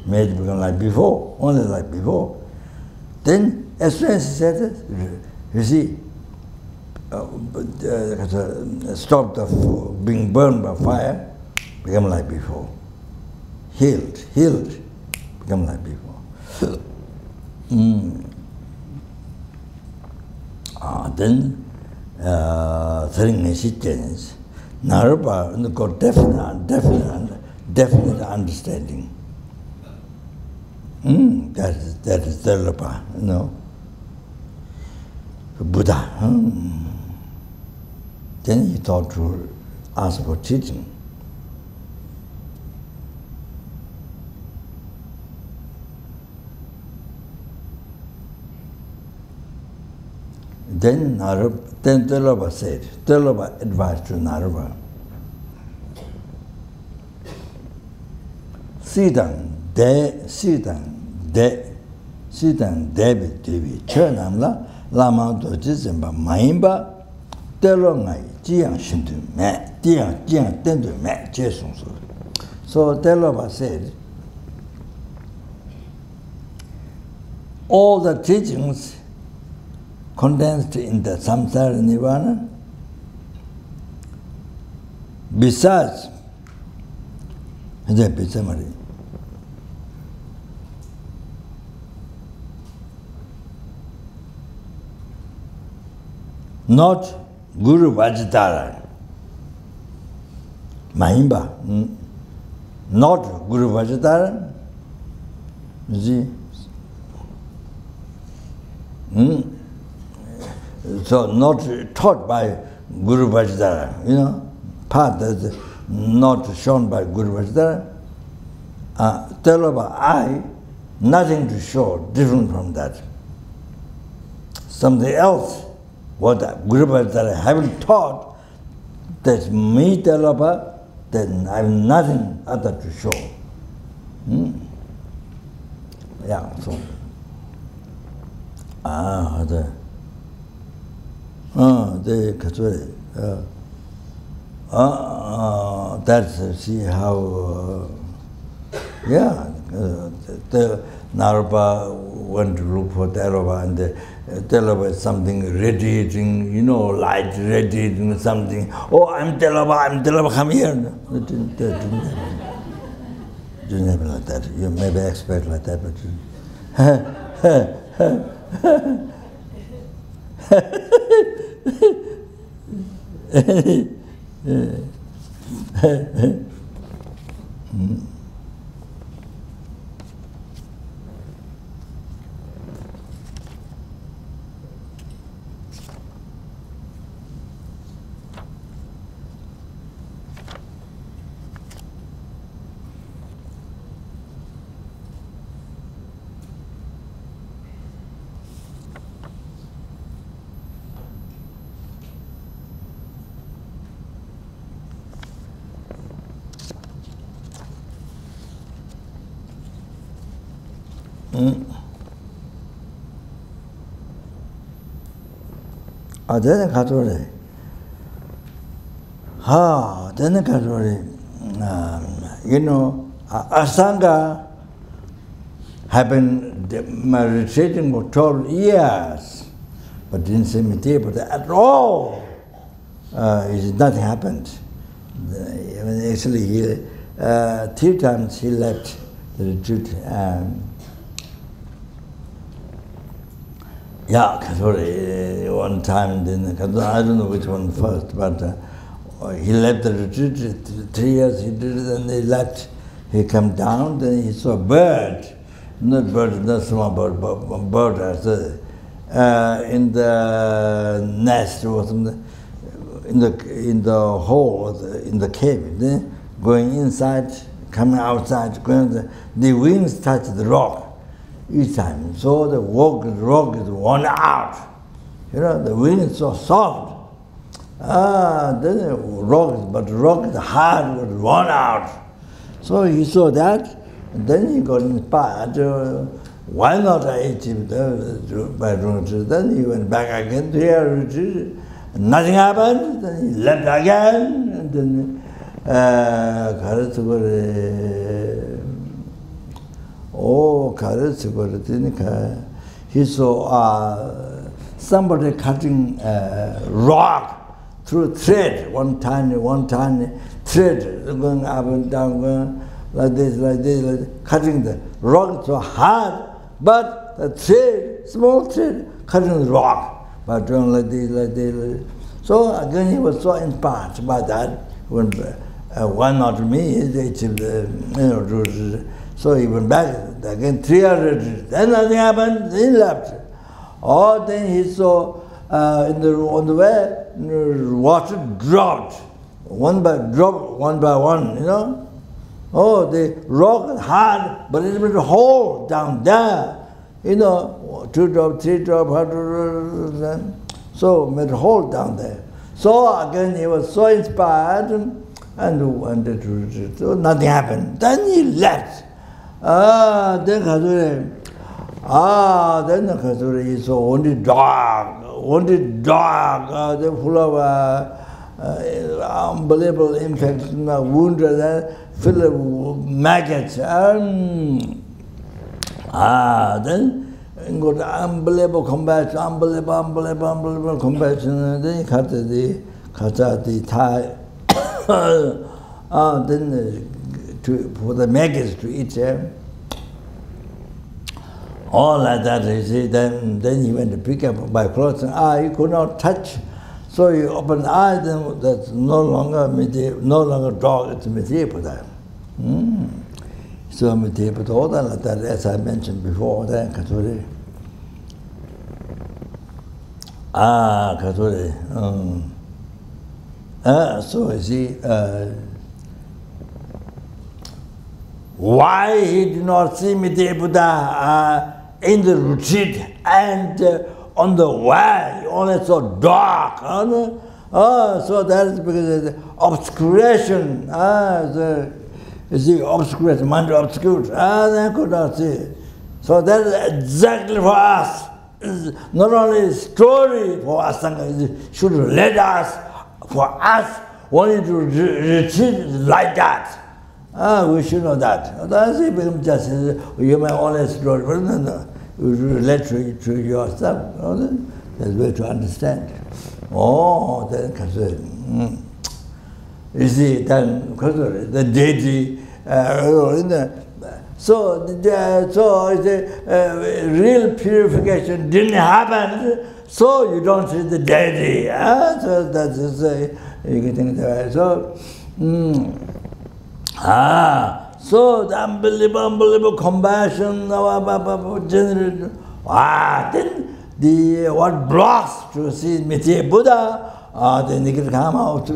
Made it become like before, only like before. Then, as soon as he said it, you see, stopped of being burned by fire, become like before. Healed, become like before. Then, Naropa got definite understanding. That is Tilopa, you know. Buddha. Then he thought to ask for teaching. Then Tilopa said, Tilopa advised to Naropa, Sidang Devi Devi Chernamla Lama Dojizimba Maimba Telongai Jiang Shindu Me Jiang Tendu Me Jesung. So Tilopa said, all the teachings condensed in the samsara nirvana, besides not Guru Vajitara, Mahimba, not Guru Vajitara, so not taught by Guru Vajidara, part that's not shown by Guru Vajidara. Tilopa, nothing to show different from that. Something else, what Guru Vajidara haven't taught, that's me, Tilopa, then I have nothing other to show. Yeah, so. That's see how the Naropa went to look for Tilopa, and Tilopa is something radiating, light radiating something. Oh, I'm Tilopa, come here. It didn't happen like that. You maybe expect like that, Asanga have been retreating for 12 years, but didn't see me but at all. Nothing happened. Actually, he, 3 times he left the retreat. One time, then I don't know which one first, but he left the retreat. 3 years he did it, and he left. He came down, then he saw a bird, not small bird, but bird in the nest or something, in the hole, in the cave. Then going inside, coming outside, the wings touch the rock each time. So the rock is worn out. The wing is so soft. Then the rock is hard, was worn out. So he saw that, and then he got inspired. Why not I achieve by retreat? Then he went back again to here retreat. Nothing happened. Then he left again, and then he saw somebody cutting rock through thread, one tiny thread going up and down, going like this, cutting the rock so hard, but the thread, small thread, cutting the rock by doing like this. So again he was so inspired by that. When why not me? They achieved so he went back again 300. Then nothing happened. He left. Or then he saw on the way water dropped one by one. Oh, the rock is hard, but it's been a hole down there. 2 drops, 3 drops, So made a hole down there. So again he was so inspired and wanted to retreat. So nothing happened. Then he left. Then he saw only dog, they full of unbelievable infection, wounded, full of maggots. Then got unbelievable compassion, unbelievable compassion. Then he cut the tie. Then for the maggots to eat them. All like that, you see. Then he went to pick up my clothes. He could not touch. So he opened the eye. Then that's no longer dog. It's Maitreya. So Maitreya, all that like that, as I mentioned before. Then Katuri. Katuri. So you see. Why he did not see Maitreya in the retreat and on the way, only so dark. So that is because of the obscuration. You see, obscuration, mind obscured. They could not see. So that is exactly for us. It's not only a story for Asanga, it should lead us, for us, wanting to retreat like that. We should know that. That's it. Just you may only story, but no. You relate to yourself. That's the way to understand. Then you see, then the deity. So the real purification didn't happen. So you don't see the deity. So that's you can think that way. So. So the unbelievable compassion generated. Then what blocks to see Maitreya Buddha, then they can come out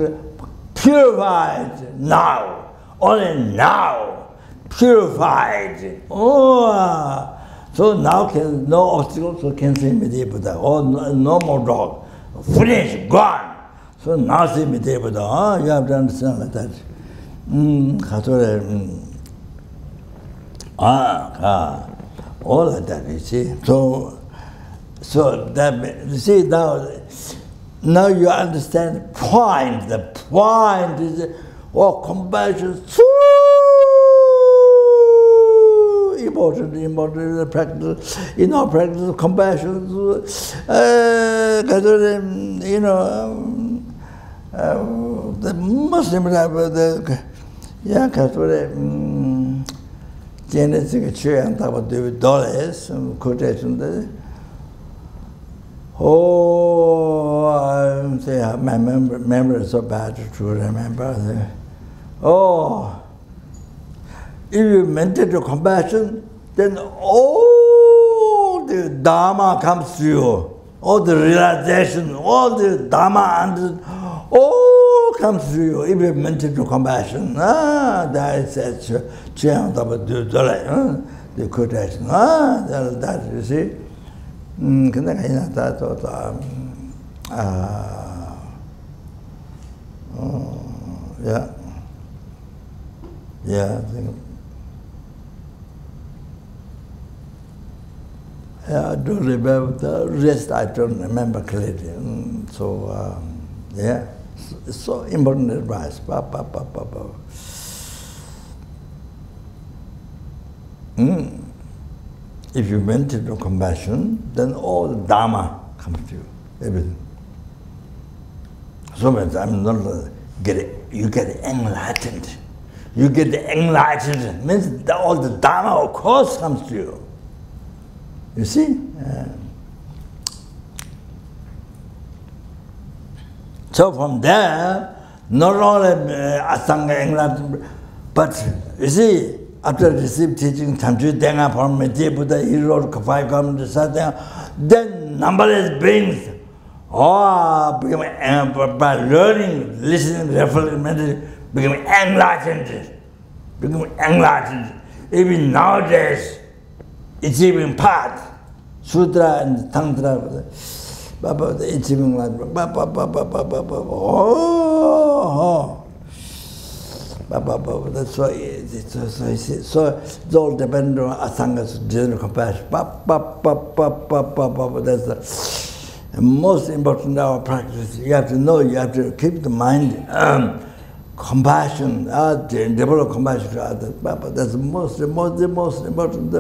purified now, only now, purified. So now no obstacles, so can see Maitreya Buddha. No more dog, finished, gone. So now see Maitreya Buddha. You have to understand like that. All of that, you see. So that you see now you understand the point. The point is compassion so important practice. In our practice, compassion. The Muslims have the genetic chair and about the dollars and quotation. My memory is so bad to remember. If you maintain compassion, then all the Dharma comes to you, all the realization, all the Dharma and all comes to you if you maintain compassion. That is the quotation. That you see. I don't remember the rest. I don't remember clearly. It's so important advice. If you maintain compassion, then all the Dharma comes to you, everything. So many times you get enlightened. You get enlightened means that all the Dharma, of course, comes to you. You see? So from there, not only Asanga enlightenment, but you see, after receiving teaching, Tamchu Denga from Maitreya Buddha, he wrote 5 comments, then numberless beings, by learning, listening, reflecting, becoming enlightened. Even nowadays, it's even part, Sutra and Tantra. the itching enlightenment, oh. That's why so it's all dependent on Asanga's general compassion. That's the most important our practice. You have to know, you have to keep the mind compassion, develop compassion to others. That's the most important.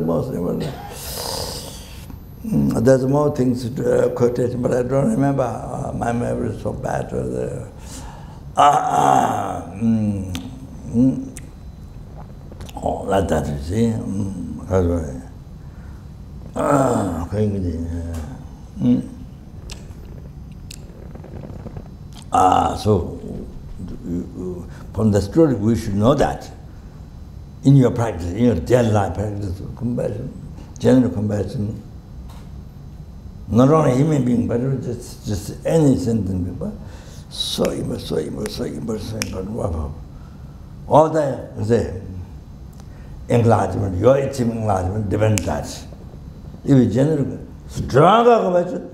There's more things to quote, but I don't remember. My memory is so bad. Oh, like that, you see. So from the story, we should know that in your practice, in your daily life practice of compassion, general compassion, not only human being, but just any sentient people. So important. All the enlargement, your achieving enlargement depends on that. If you generally stronger compassion,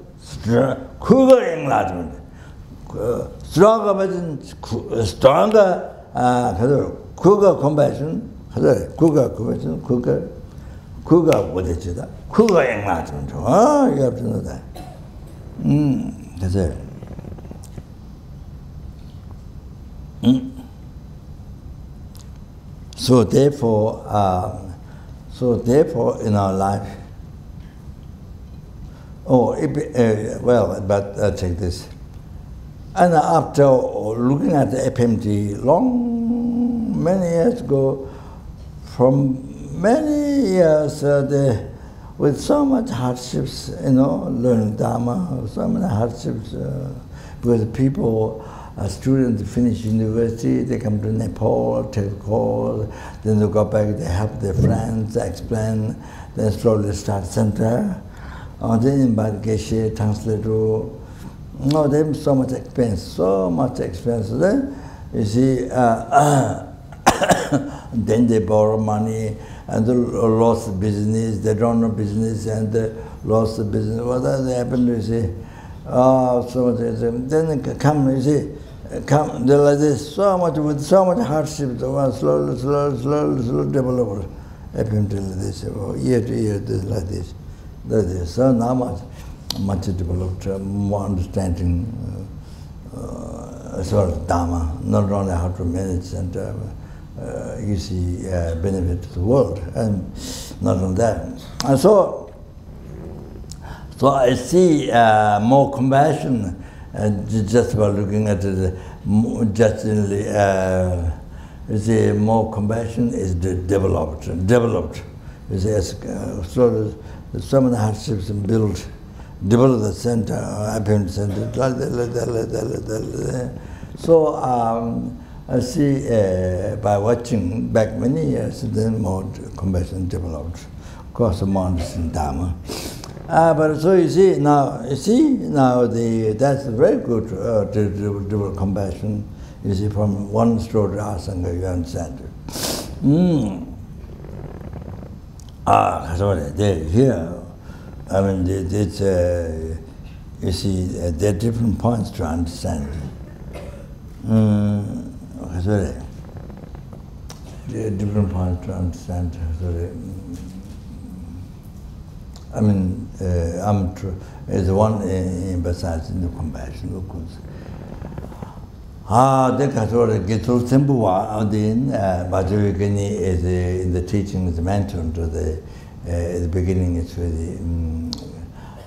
quicker enlargement, stronger compassion, stronger quicker compassion, quicker enlargement. You have to know that. That's it. So therefore, in our life, take this. And after looking at the FPMT many years ago, from many years, with so much hardships, learning Dharma, so many hardships, because people, students finish university, they come to Nepal, take a course, then they go back, they help their friends, explain, then slowly start center, then invite Geshe, translator. There's so much expense. Then, you see, then they borrow money, and they lost business, they don't know business, and they lost the business. What does happen, you see? So much, then they come, you see, they're like this, with so much hardship, slowly develop. FPMT like this, year to year, like this. So now much developed, more understanding sort of Dharma, not only how to manage and you see benefit to the world, and not only that. And so I see more compassion just by looking at it. Justly, you see, more compassion is developed. You see, so many hardships and develop the center, FPMT center, So I see by watching back many years, then more compassion developed. Of course, more understanding Dharma. But so you see now that's very good to develop compassion. You see, from one story to Asanga, you understand it. Here. I mean, it's, you see, there are different points to understand. There are different points to understand. I mean, is one emphasized in the compassion, of course. Is in the teaching is mentioned to the beginning. It's really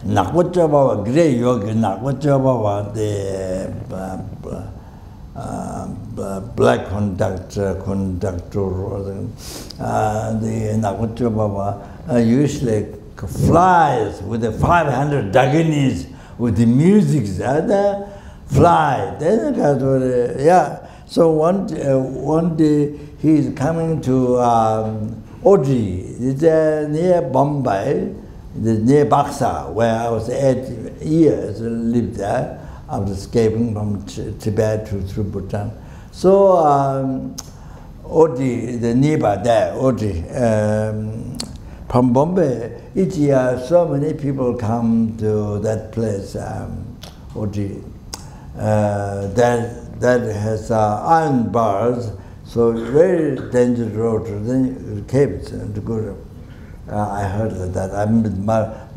Nakwachaba, Grey Yogi, Nakwachaba, the black conductor, the Nakwachaba usually flies with the 500 Daginis with the music, fly. Then so one day he's coming to Oji, it's near Bombay, near Baksa, where I was 8 years lived there after escaping from Tibet through Bhutan. So Oji, the nearby there, Oji, from Bombay, each year so many people come to that place OT. That has iron bars, so very dangerous road. Then caves to go. I heard that.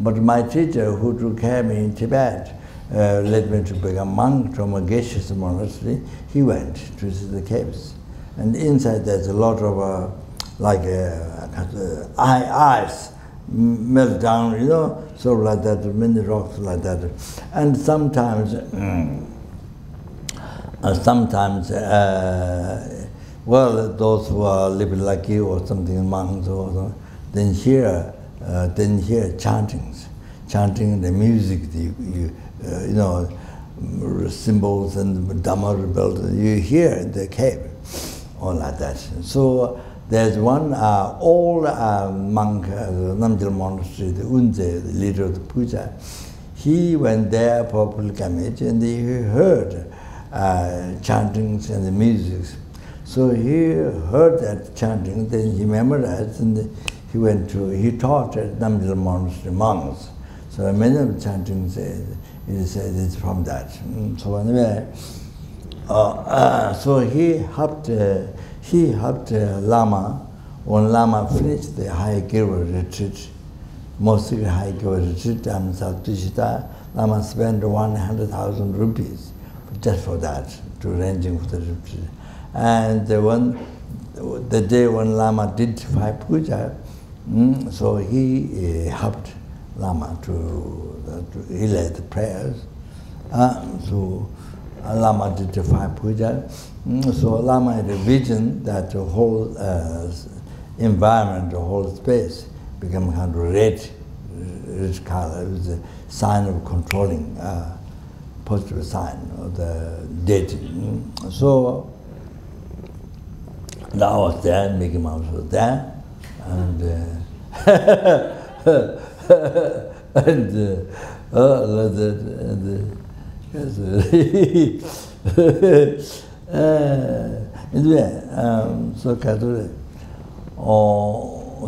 But my teacher, who took care of me in Tibet, led me to become a monk from a Geshe monastery. He went to see the caves, and inside there's a lot of ice melt down, sort of like that, many rocks like that, and sometimes, those who are living like you or something, monks or something, then hear chanting the music, symbols and Dhamma rebels, you hear in the cave, all like that. So there's one old monk, Namgyal monastery, the Unze, the leader of the puja. He went there for pilgrimage and he heard chantings and the music. So he heard that chanting, then he memorized, and he taught at Namgyal monastery monks. So many of the chantings it's from that. So anyway, so he helped Lama. When Lama finished the high giver retreat, mostly high giver retreat, South Tushita, Lama spent 100,000 rupees just for that, to arranging for the retreat. And the day when Lama did 5 puja, so he helped Lama to relay the prayers. So Lama did the 5 puja. So Lama had a vision that the whole environment, the whole space, became kind of red color. It was a sign of controlling, positive sign of the deity. So I was there, Mickey Mouse was there, and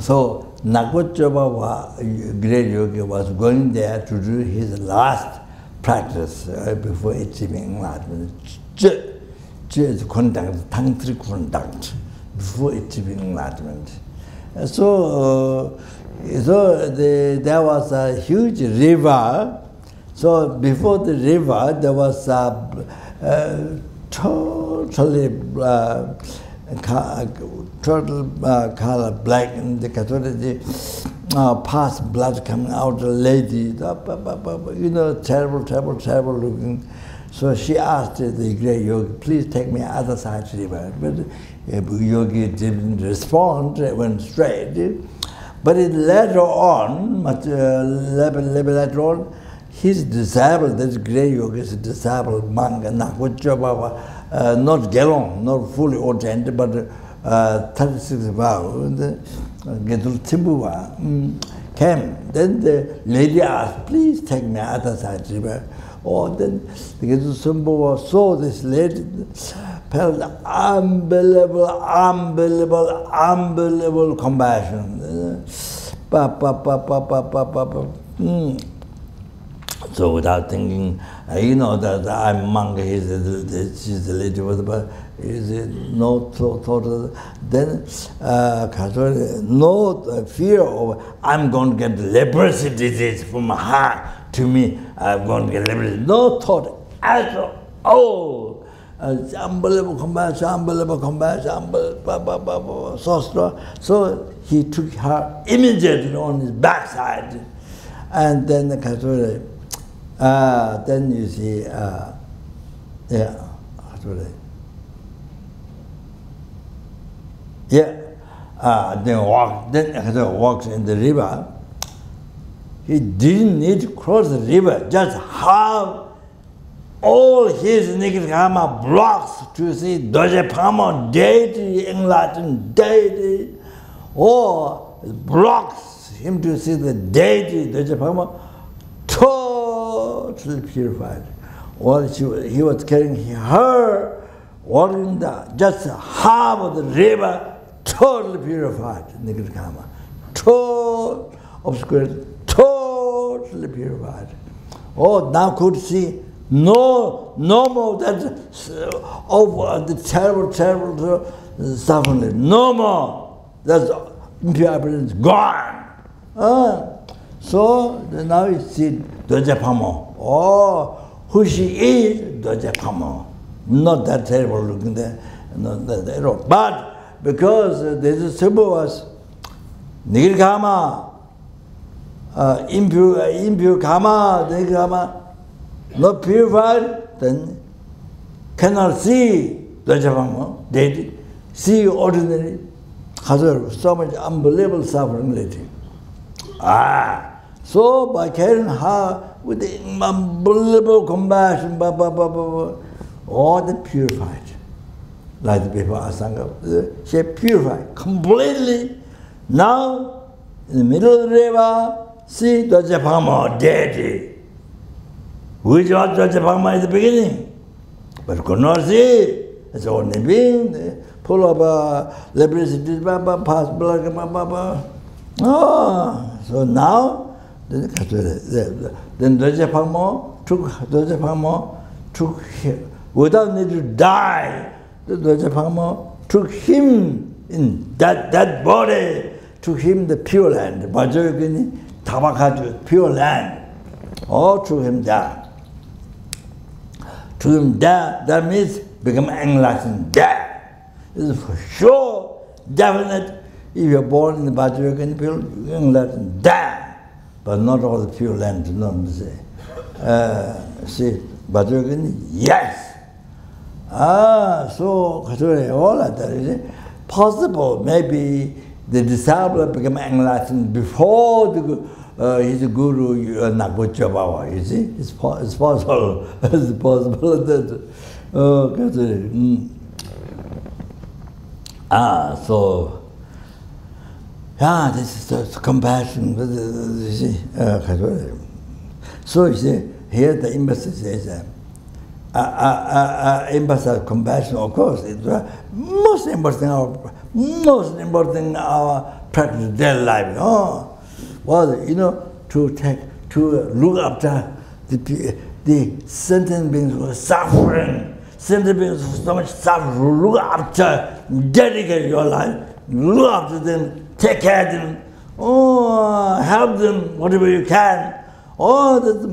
so Nagochoba, great yogi, was going there to do his last practice before achieving enlightenment. Tantric conduct before achieving enlightenment. So there was a huge river. So before the river, there was a totally color black, and the past blood coming out, a lady, terrible looking. So she asked the great yogi, please take me other side of the river. But yogi didn't respond, went straight. But later on, later on, he's disabled, this great yogi is a disabled monk, not Gelong, not fully ordained, but 36 vow, Gedul Timbuwa came. Then the lady asked, please take me other side river. Oh, then the Gedul Timbuwa saw this lady, felt unbelievable compassion. So without thinking, that I'm monk, she's the lady with the, is it no thought of, then no fear of, I'm going to get leprosy disease from her to me, I'm going to get leprosy. No thought at all. Unbelievable compassion, so strong. So he took her immediately on his backside. And then the Katsuri, then you see, then walks in the river. He didn't need to cross the river, just have all his Nikitama blocks to see Dojapama deity, enlightened deity, or blocks him to see the deity, Dojapama, totally purified. Well, he was carrying her, walking just half of the river, totally purified, Nikitama, totally obscurated, totally purified. Oh, now could see No more that the terrible suffering. No more. That's impure appearance gone. So now you see Doja Pamo. Oh, who she is, Doja Pamo. Not that terrible looking there, not that terrible. But because there's a symbol was Nirgama, impure karma, Nirgama, not purified, then cannot see Doja Pamo. They see ordinary. So much unbelievable suffering later. So by carrying her with the unbelievable compassion, all the purified. Like the people Asanga, she purified completely. Now, in the middle of the river, see Doja Pamo deity. Which was Doja Pamo at the beginning, but could not see. It's only being full of leprosy, past blood, so now, then Doja Pamo took him, without need to die, the Doja Pamo took him in that body, took him the pure land, Bajorgini, Tabakaju, pure land, took him there. Took him there, that means become enlightened there. This is for sure, definite. If you're born in the Bajorgini people, you're enlightened there. But not all the pure land, not say. See, Bajorgini, yes. So all of that is possible. Maybe the disciple become enlightened before his guru Naropa Bawa. You see, it's possible. It's possible that. So. This is the compassion. You see, so you see, here the embassy says, embassy of compassion, of course, it's most important in our practice daily life. To look after the sentient beings who are suffering, sentient beings who so much suffering, look after, dedicate your life, look after them. Take care of them, help them whatever you can. That's the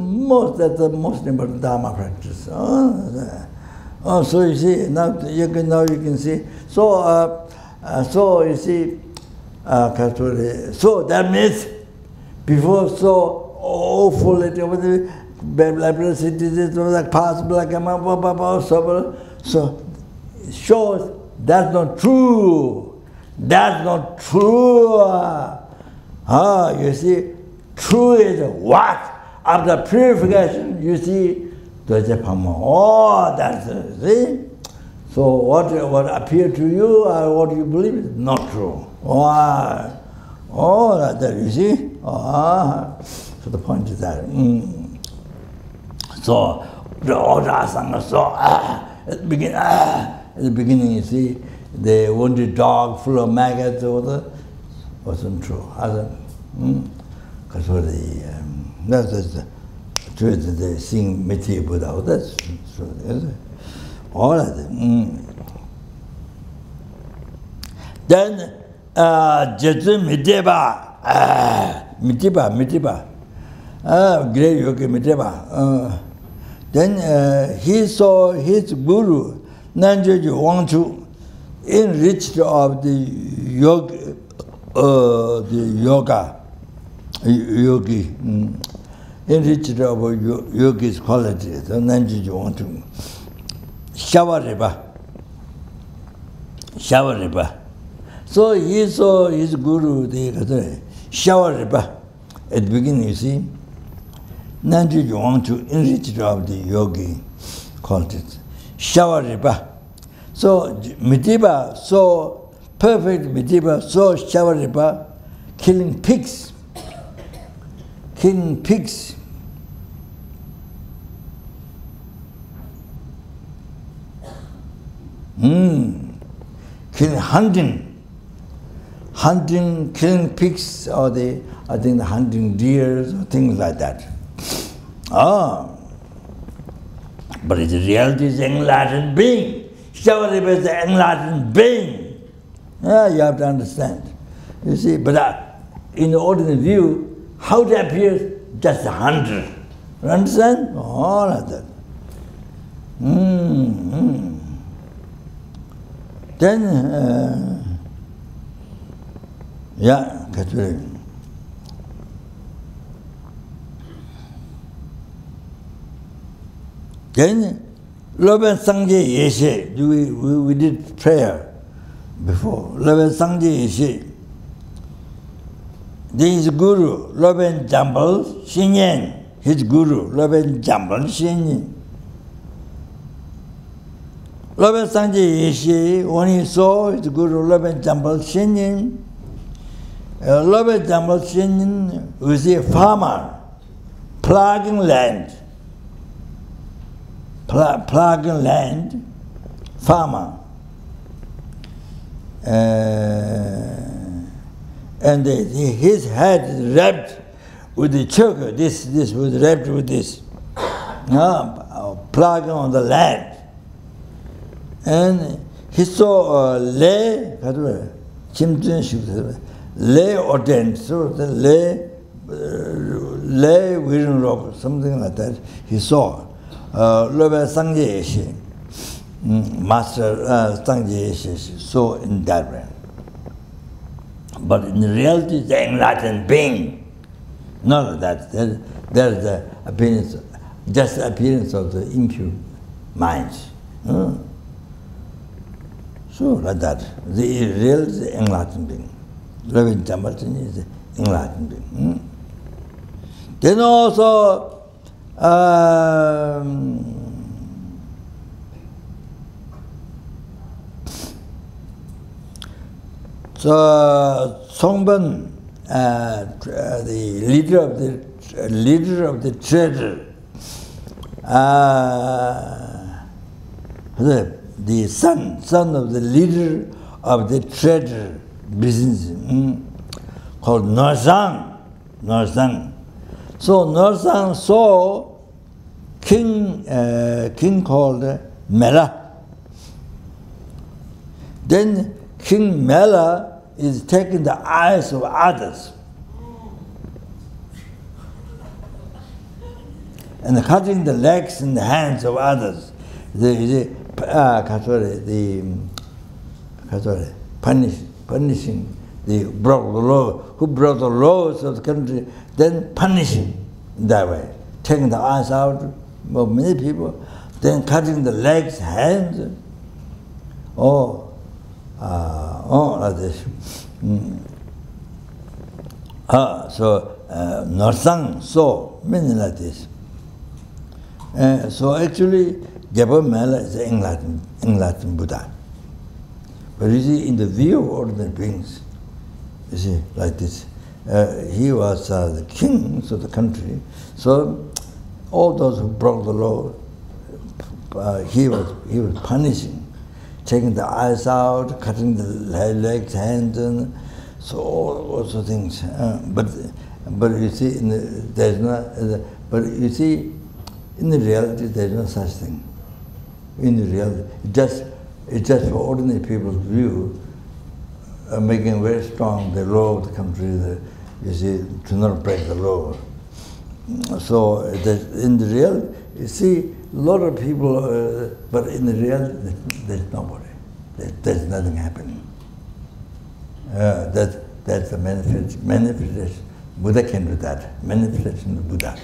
most important Dharma practice. So you see, now you can see. So you see, so that means before so awful past black so shows that's not true. That's not true. You see, true is what? After purification, you see, Doja Pamo. That's it. See? So what appears to you or what you believe is not true. That you see? So the point is that. So the order Asanga, so at the beginning, you see, the wounded dog full of maggots wasn't true. Because that's the truth that they sing Maitreya Buddha. That's true. All of them. Then Jetsu Mitiba, great yogi Mitiba. Then he saw his guru, Nanjoju Wangchu, enriched of the yogi, enriched of yogi's qualities. So Nanjoju Wangchu, shower riba. So he saw his guru, the shower riba. At the beginning, you see, Nanjoju Wangchu, enriched of the yogi qualities. Shower riba. So Mitiba, so perfect Mitiba, so Shavaripa, killing pigs. Killing, hunting, killing pigs, or I think hunting deers or things like that. But its reality is enlightened being. Shivadev is the enlightened being. Yeah, you have to understand. You see, but in the ordinary view, how it appears, just 100. You understand? All of that. Then, yeah, Kathuri. Then, Love and Sangye Yeshe, we did prayer before. Love and Sangye Yeshe. Then his guru, Love and Jambal Shinyen. His guru, Love and Jambal Shinyen. Love and Sangye Yeshe, when he saw his guru, Love and Jambal Shinyen, Love and Jambal Shinyen was a farmer, plugging land. Plugging land, farmer. And his head wrapped with the choker. This was wrapped with this. Plugging on the land. And he saw lay, lay ordained, so the lay vision rope, something like that. He saw. Lobe Sangye Yeshe, Master Sangye Yeshe, so in that way. But in reality, the enlightened being, not that. There's the appearance, just the appearance of the impure minds. So like that. The real is the enlightened being. Loving Jambatan is the enlightened being. Then also, so Songban, the leader of the treasure, the son of the leader of the treasure business, called Narsang. So Narsang saw king called Mela. Then King Mela is taking the eyes of others and cutting the legs and the hands of others. Punishing the broke the law, who broke the laws of the country, then punishing that way, taking the eyes out of many people, then cutting the legs, hands, like this. So Narsang saw many like this. So actually, Gyabo Mela is the enlightened Buddha. But you see, in the view of ordinary beings, you see, like this, he was the king of the country. So all those who broke the law, he was punishing, taking the eyes out, cutting the legs, hands, and so all sorts of things. But you see, there's no. But you see, in the reality, there's no such thing. In the reality, it's just for ordinary people's view, making very strong the law of the country. You see, to not break the law. So in the real, you see, a lot of people, but in the real, there's nobody. There's nothing happening. That's the manifestation. Buddha can do that. Manifestation of Buddha.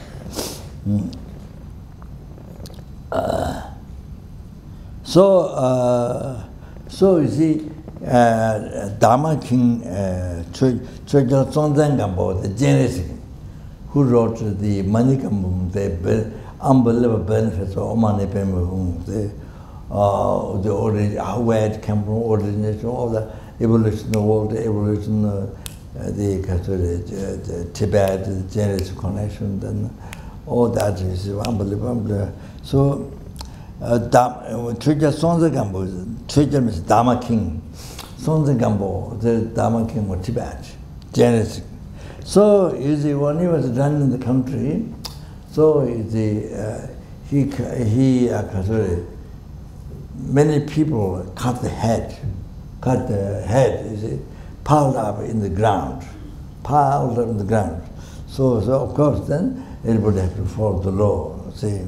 So you see, Dharma King Chögyal Tsongzang Gampo, the Genesis, who wrote the Manikambum, the unbelievable benefits of Omani Pemahum, the origin, how it came from origination, all the evolution of the world, the evolution of the Tibet, the Genesis connection, and all that is unbelievable. So, Chögyal Tsongzang Gampo, Chögyal means Dharma King. Tsongzang Gampo, the Dharma King of Tibet, Genesis. So, you see, when he was running the country, so he many people cut the head, you see, piled up in the ground. So of course then everybody has to follow the law. See,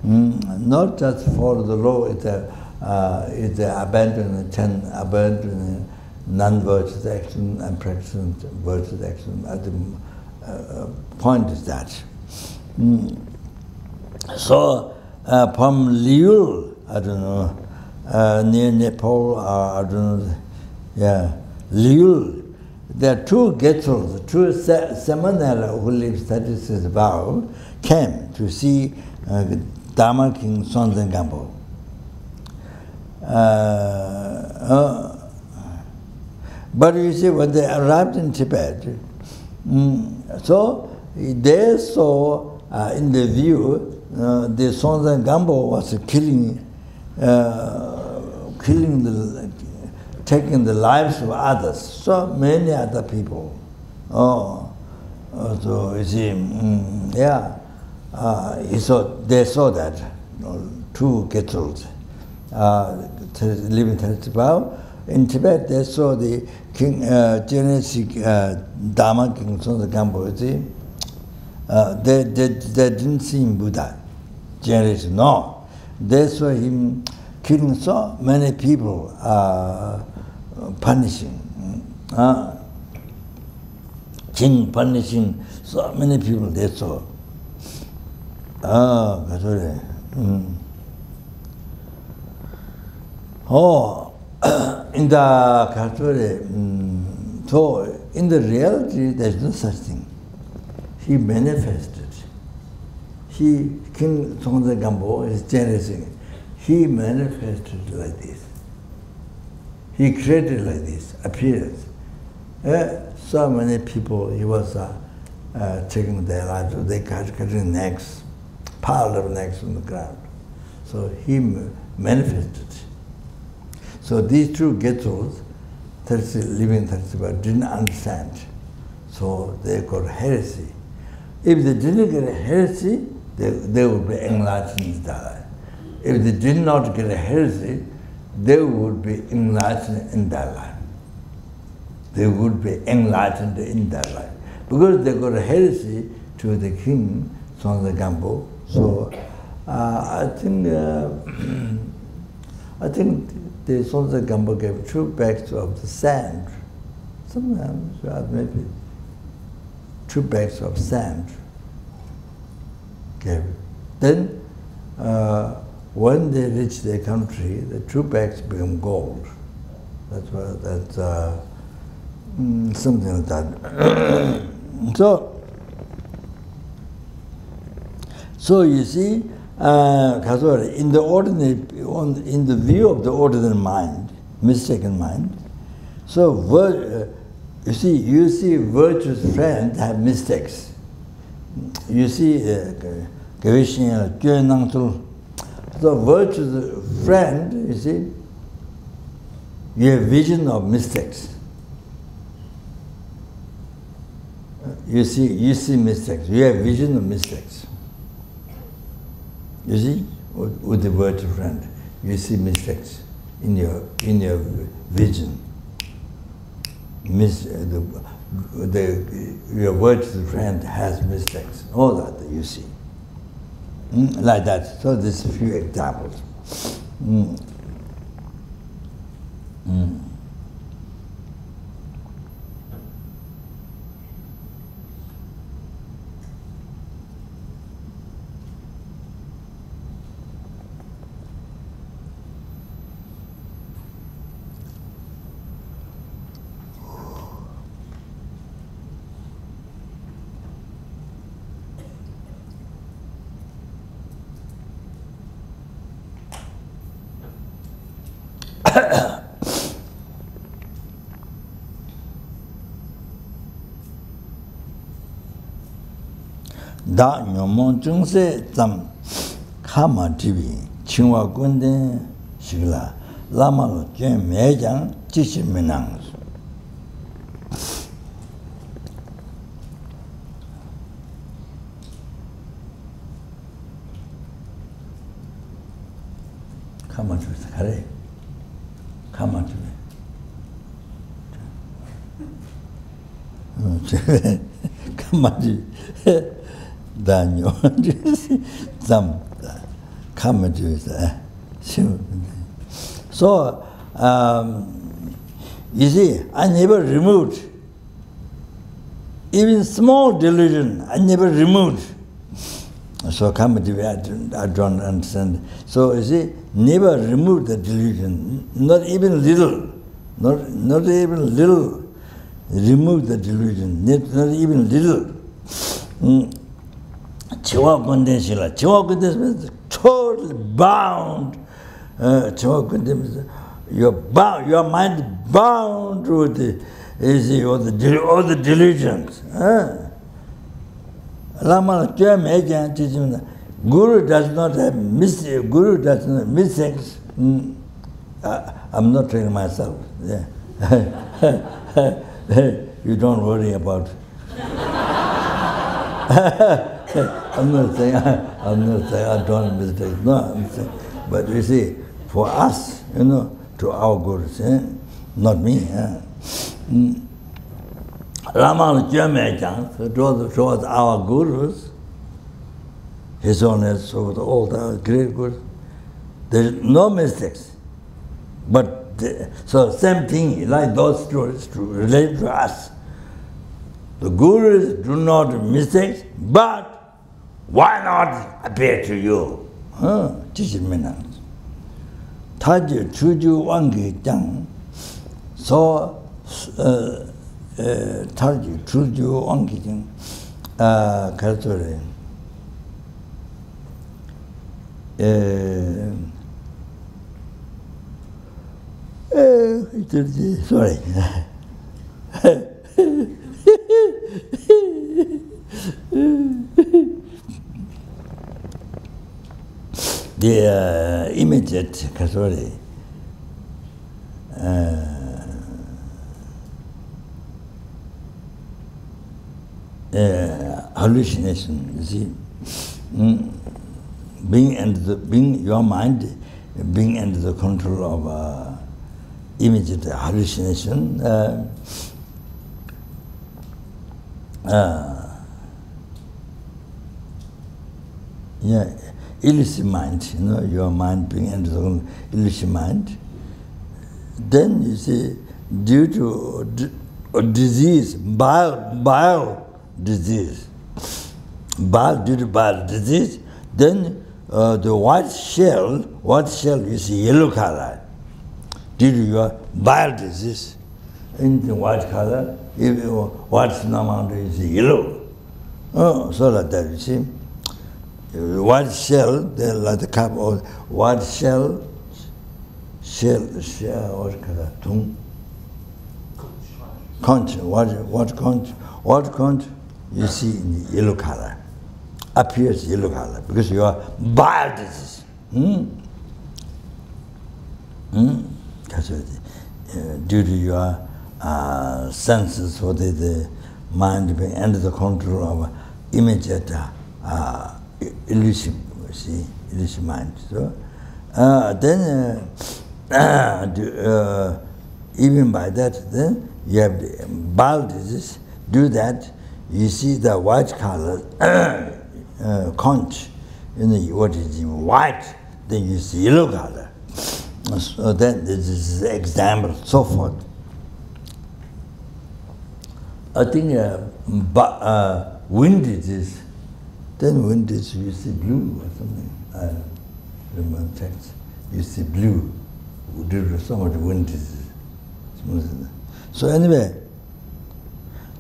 not just follow the law. It's abandoning non-virtuous action and practicing virtuous action. The point is that. So from Liul, I don't know, near Nepal, I don't know, yeah, Liul. There are two Getsals, two Samanera who lived 36 vow, came to see Dharma King Sonzen Gampo. But you see, when they arrived in Tibet, so they saw in the view the Sonzen Gampo was taking the lives of others, so many other people. So you see, they saw that two Getsals living Tibet. In Tibet, they saw the king, Dharma King Sonzen Gampo. You see, they didn't see him Buddha. Generation, no, they saw him killing so many people. Punishing, king punishing so many people. They saw. In the Katsuri, so in the reality, there's no such thing. He manifested. King Sonzen Gampo is generation. He manifested like this. He created like this appearance. So many people, he was taking their lives. They cutting necks, piled up necks on the ground. So he manifested. So these two Getsals, living 35, didn't understand. So they got heresy. If they didn't get a heresy, they would be enlightened in their life. If they did not get a heresy, they would be enlightened in their life. They would be enlightened in their life. Because they got a heresy to the king, Sonzen Gampo. So I think the Sonzen Gampo gave 2 bags of the sand. Sometimes maybe 2 bags of sand. Gave. Then when they reach their country, the 2 bags become gold. That's something like that. So you see, in the view of the ordinary mind, mistaken mind, so you see virtuous friends have mistakes. You see, so virtuous friend, you see, you have vision of mistakes. You see mistakes. You have vision of mistakes. You see, with the virtuous friend, you see mistakes in your vision. Your virtuous friend has mistakes. All that you see. Like that. So there's a few examples. Da nyomon chungse tsam kama tibi chingwa kunde shigla lama lo jen mejang chishi minang. 가만히 가래. 가만히. 가만히 다녀. 좀 가만히 있어. So, you see, I never removed even small delusion. I never removed. So Kamaji, I don't understand. So you see, never remove the delusion, not even little, not even little. Remove the delusion, not even little. Chiwa Kundeshila. Chiwa Kundesh means totally bound. Chiwa Kundesh means you're bound, your mind bound with all the delusions. Lama Guru does not have mistakes. Guru does not mistakes. I'm not telling myself. Yeah. You don't worry about. I'm not saying I don't mistake. No, I'm saying, but you see, for us, to our gurus, not me. Rama towards our gurus, His Holiness, all the great gurus, there is no mistakes. But so same thing, like those stories relate to us. The gurus do not mistakes, but why not appear to you? Teaching Taji Chuju Wangi Jang. So Taji Chuju Wangi Jang. Kalsore. Sorry. The immediate sorry, hallucination, you see, being your mind being under the control of immediate hallucination. Yeah, illicit mind, your mind being under the illicit mind. Then you see, due to a disease, bile disease, due to bile disease, then the white shell you see yellow color. Due to your bile disease, in the white color, what's normal is yellow. So like that, you see. White shell, they're like the cup of white shell, what color? Conch. What conch? You see in the yellow color. Appears yellow color because you are bile disease. Due to your senses, for the mind being under the control of immediate illusion, illusion mind. So then even by that, then you have the bile disease. Do that, you see the white color conch, what is white, then you see yellow color. So then this is an example, so forth. I think wind disease. Then wind disease, you see blue or something. I remember text. You see blue due to so much wind disease. So anyway,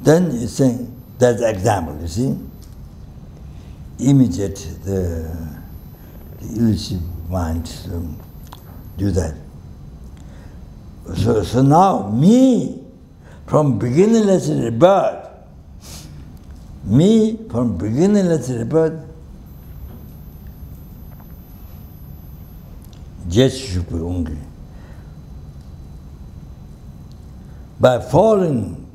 then you're saying that's an example, you see. Immediate the illusive mind do that. So now me from beginningless rebirth, Jeshupungi. By following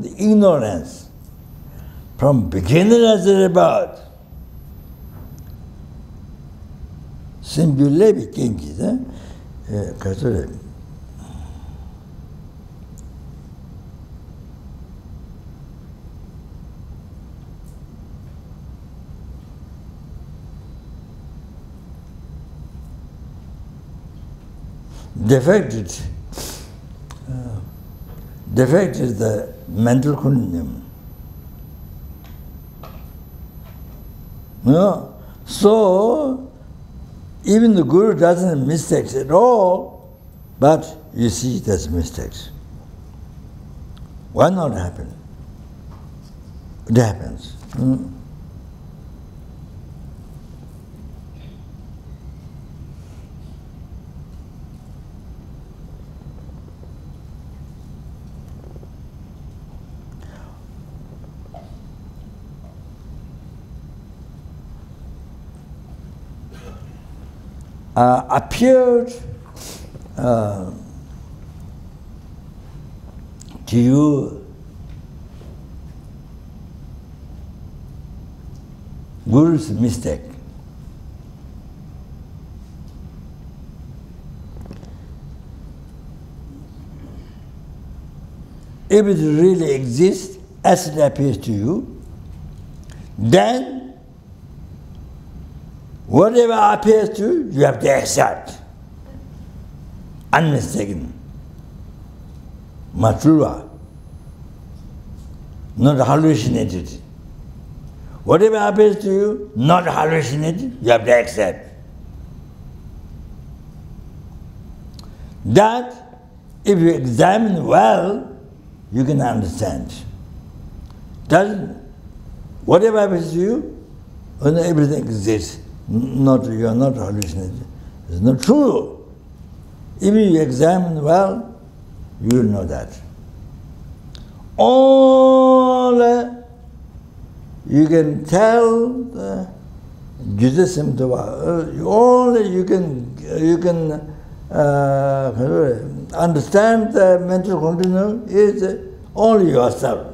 the ignorance from beginningless rebirth, Simbulebi Kingi, Kasure. Defect is the mental conundrum. No? So, even the Guru doesn't mistakes at all, but you see there's mistakes. Why not happen? It happens. Appeared to you Guru's mistake. If it really exists as it appears to you, then whatever appears to you, you have to accept. Unmistaken. Maitreya. Not hallucinated. Whatever appears to you, not hallucinated, you have to accept. That, if you examine well, you can understand. Whatever happens to you, when everything exists, you are not hallucinating. It's not true. If you examine well, you will know that. Only you can tell the Judaism to only you can understand the mental continuum is only yourself.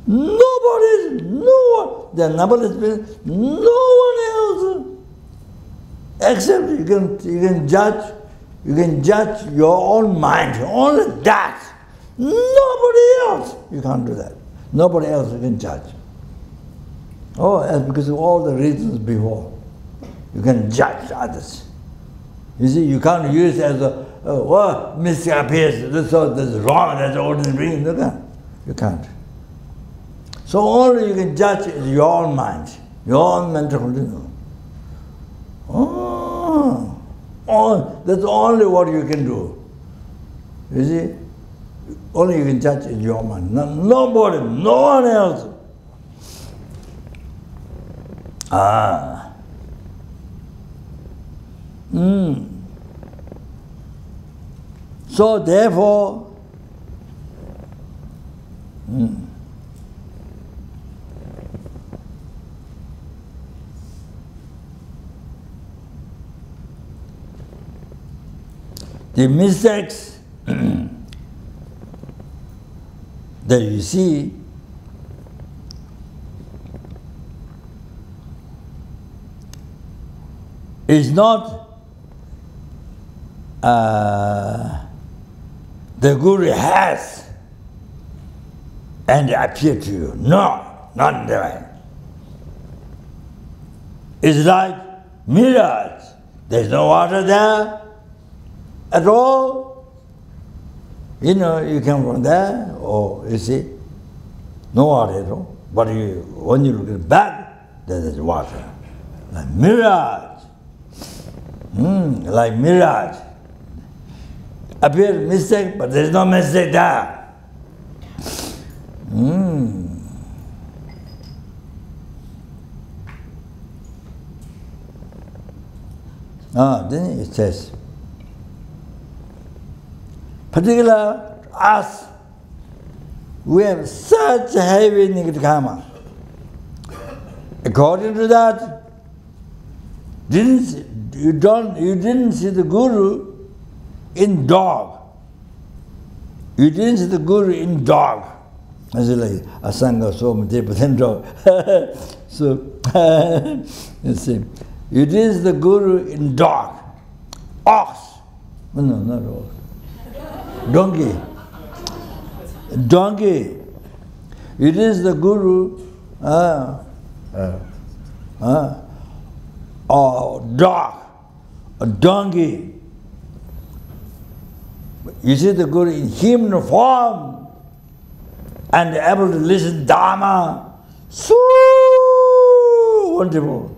Nobody, no one, the numberless people, no one else. Except you can judge your own mind, only that. Nobody else, you can't do that. Nobody else you can judge. Oh, that's because of all the reasons before. You can judge others. You see, you can't use it as mistake appears, that's wrong, that's ordinary. You can't. So only you can judge is your own mind, your own mental continuum. That's only what you can do. You see? Only you can judge in your mind. Nobody, no one else. So therefore, the mistakes that you see is not the Guru has and appear to you. No, not that. It's like mirage. There's no water there at all. You know, you come from there, or you see, no water at all. But when you look back, there's water. Like mirage. Like mirage. Appear mistake, but there's no mistake there. Then it says, particular us, we have such heavy negative karma. According to that, you didn't see the Guru in dog. You didn't see the Guru in dog. I say like Asanga so dog. So you see, It is the Guru in dog, ox. No, not ox. Donkey. Donkey. It is the Guru, or dog, a donkey. You see the Guru in human form and able to listen Dharma. So wonderful.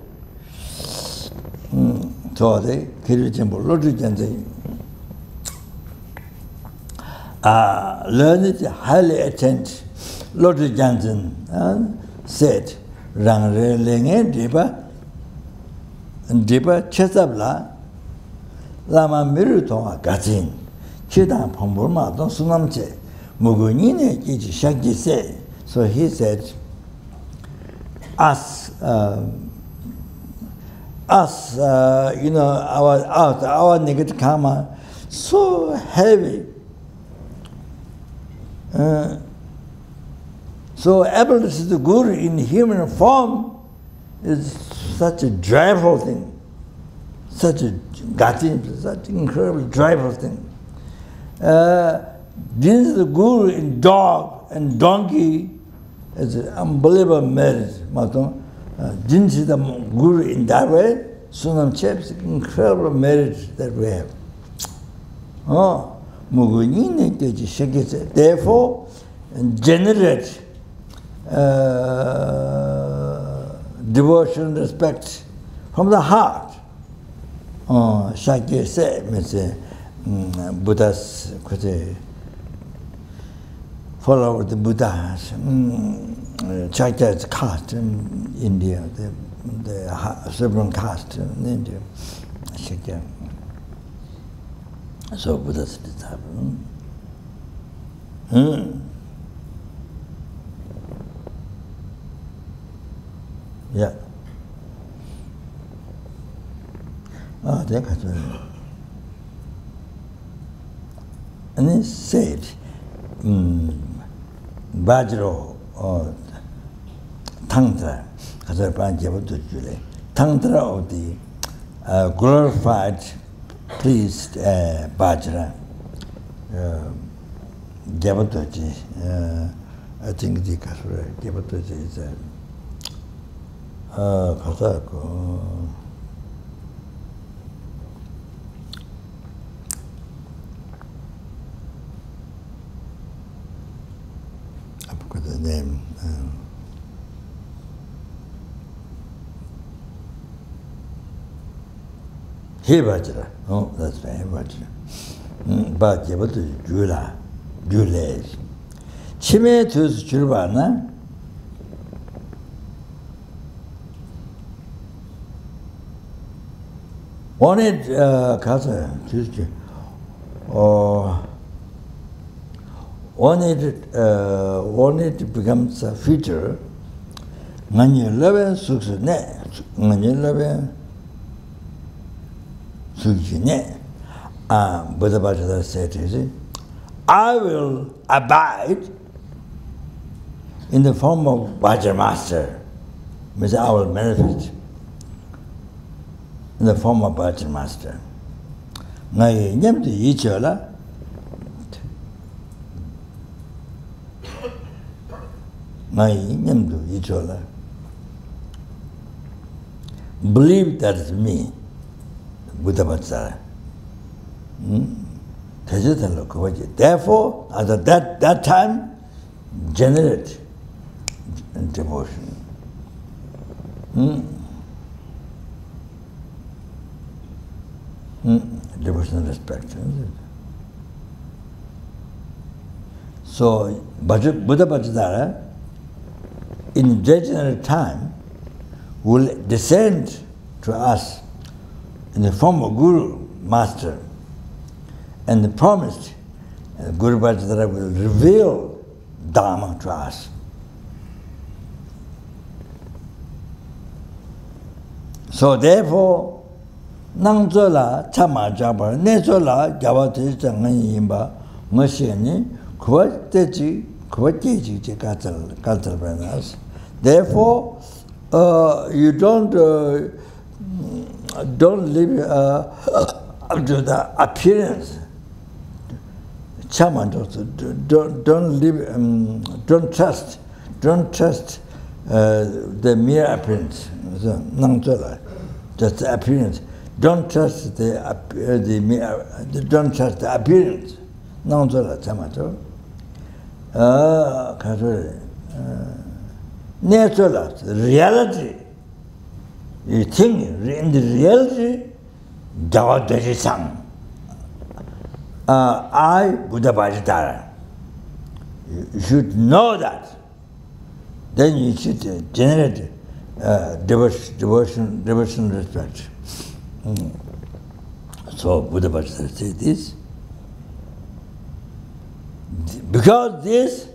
So they learned highly attentive. Lord Johnson said, Rang Relenge Diba Chesabla Lama Mirutonga Gazin Chidan Pomburma Don Sunamche Mugunine Ichi Shakti said. So he said, us, you know, our negative karma so heavy. So able to see the Guru in human form is such a joyful thing, such an incredibly joyful thing. This is the Guru in dog and donkey is an unbelievable merit. Didn't see the Guru in that way, Sunam Chep's incredible merit that we have. Therefore, generate devotion, respect from the heart. Shakti said, Buddha's follow the Buddhas. Shakti is caste in India, the supreme caste in India. Shakti. So Buddha's disciple. Yeah. And he said, Bajro or Tantra, Tantra of the glorified priest Bajra, Jabatoji, I think the Kasura, Jabatoji is Kasako. I forgot the name. He Bajra. Oh, that's right, Bajra. But Jabatoji Jula. Jules. Chime tus Jurbana. Wanted Casa Tuesday or wanted to become a future. Many 11 success net. Many 11 success net. Buddha Bajra said, I will abide in the form of Vajra Master, means I will manifest in the form of Vajra Master. Ngai nyam tu yichola, ngai nyam tu yichola. Believe that is me, Buddha Bajra. Therefore, at that time, generate devotion. Devotion and respect. So, Buddha Bajra, in degenerate time, will descend to us in the form of Guru, Master. And the promised Guru Bajra will reveal Dharma to us. So therefore, Nang Zola, Chama Jabba, Nezola, Jabati, Jangan Yimba, Moshiani, Kuateji, Katal Branas. Therefore, you don't don't live up to the appearance. Chaman also don't live. Don't trust the mere appearance. So, just the appearance. Don't trust don't trust the appearance. Chamato. Natural, reality. You think in the reality, Jawa Dashi Sang. I, Buddha Bhajitara. You should know that. Then you should generate devotion, respect. So Buddha Bhajitara said this. Because this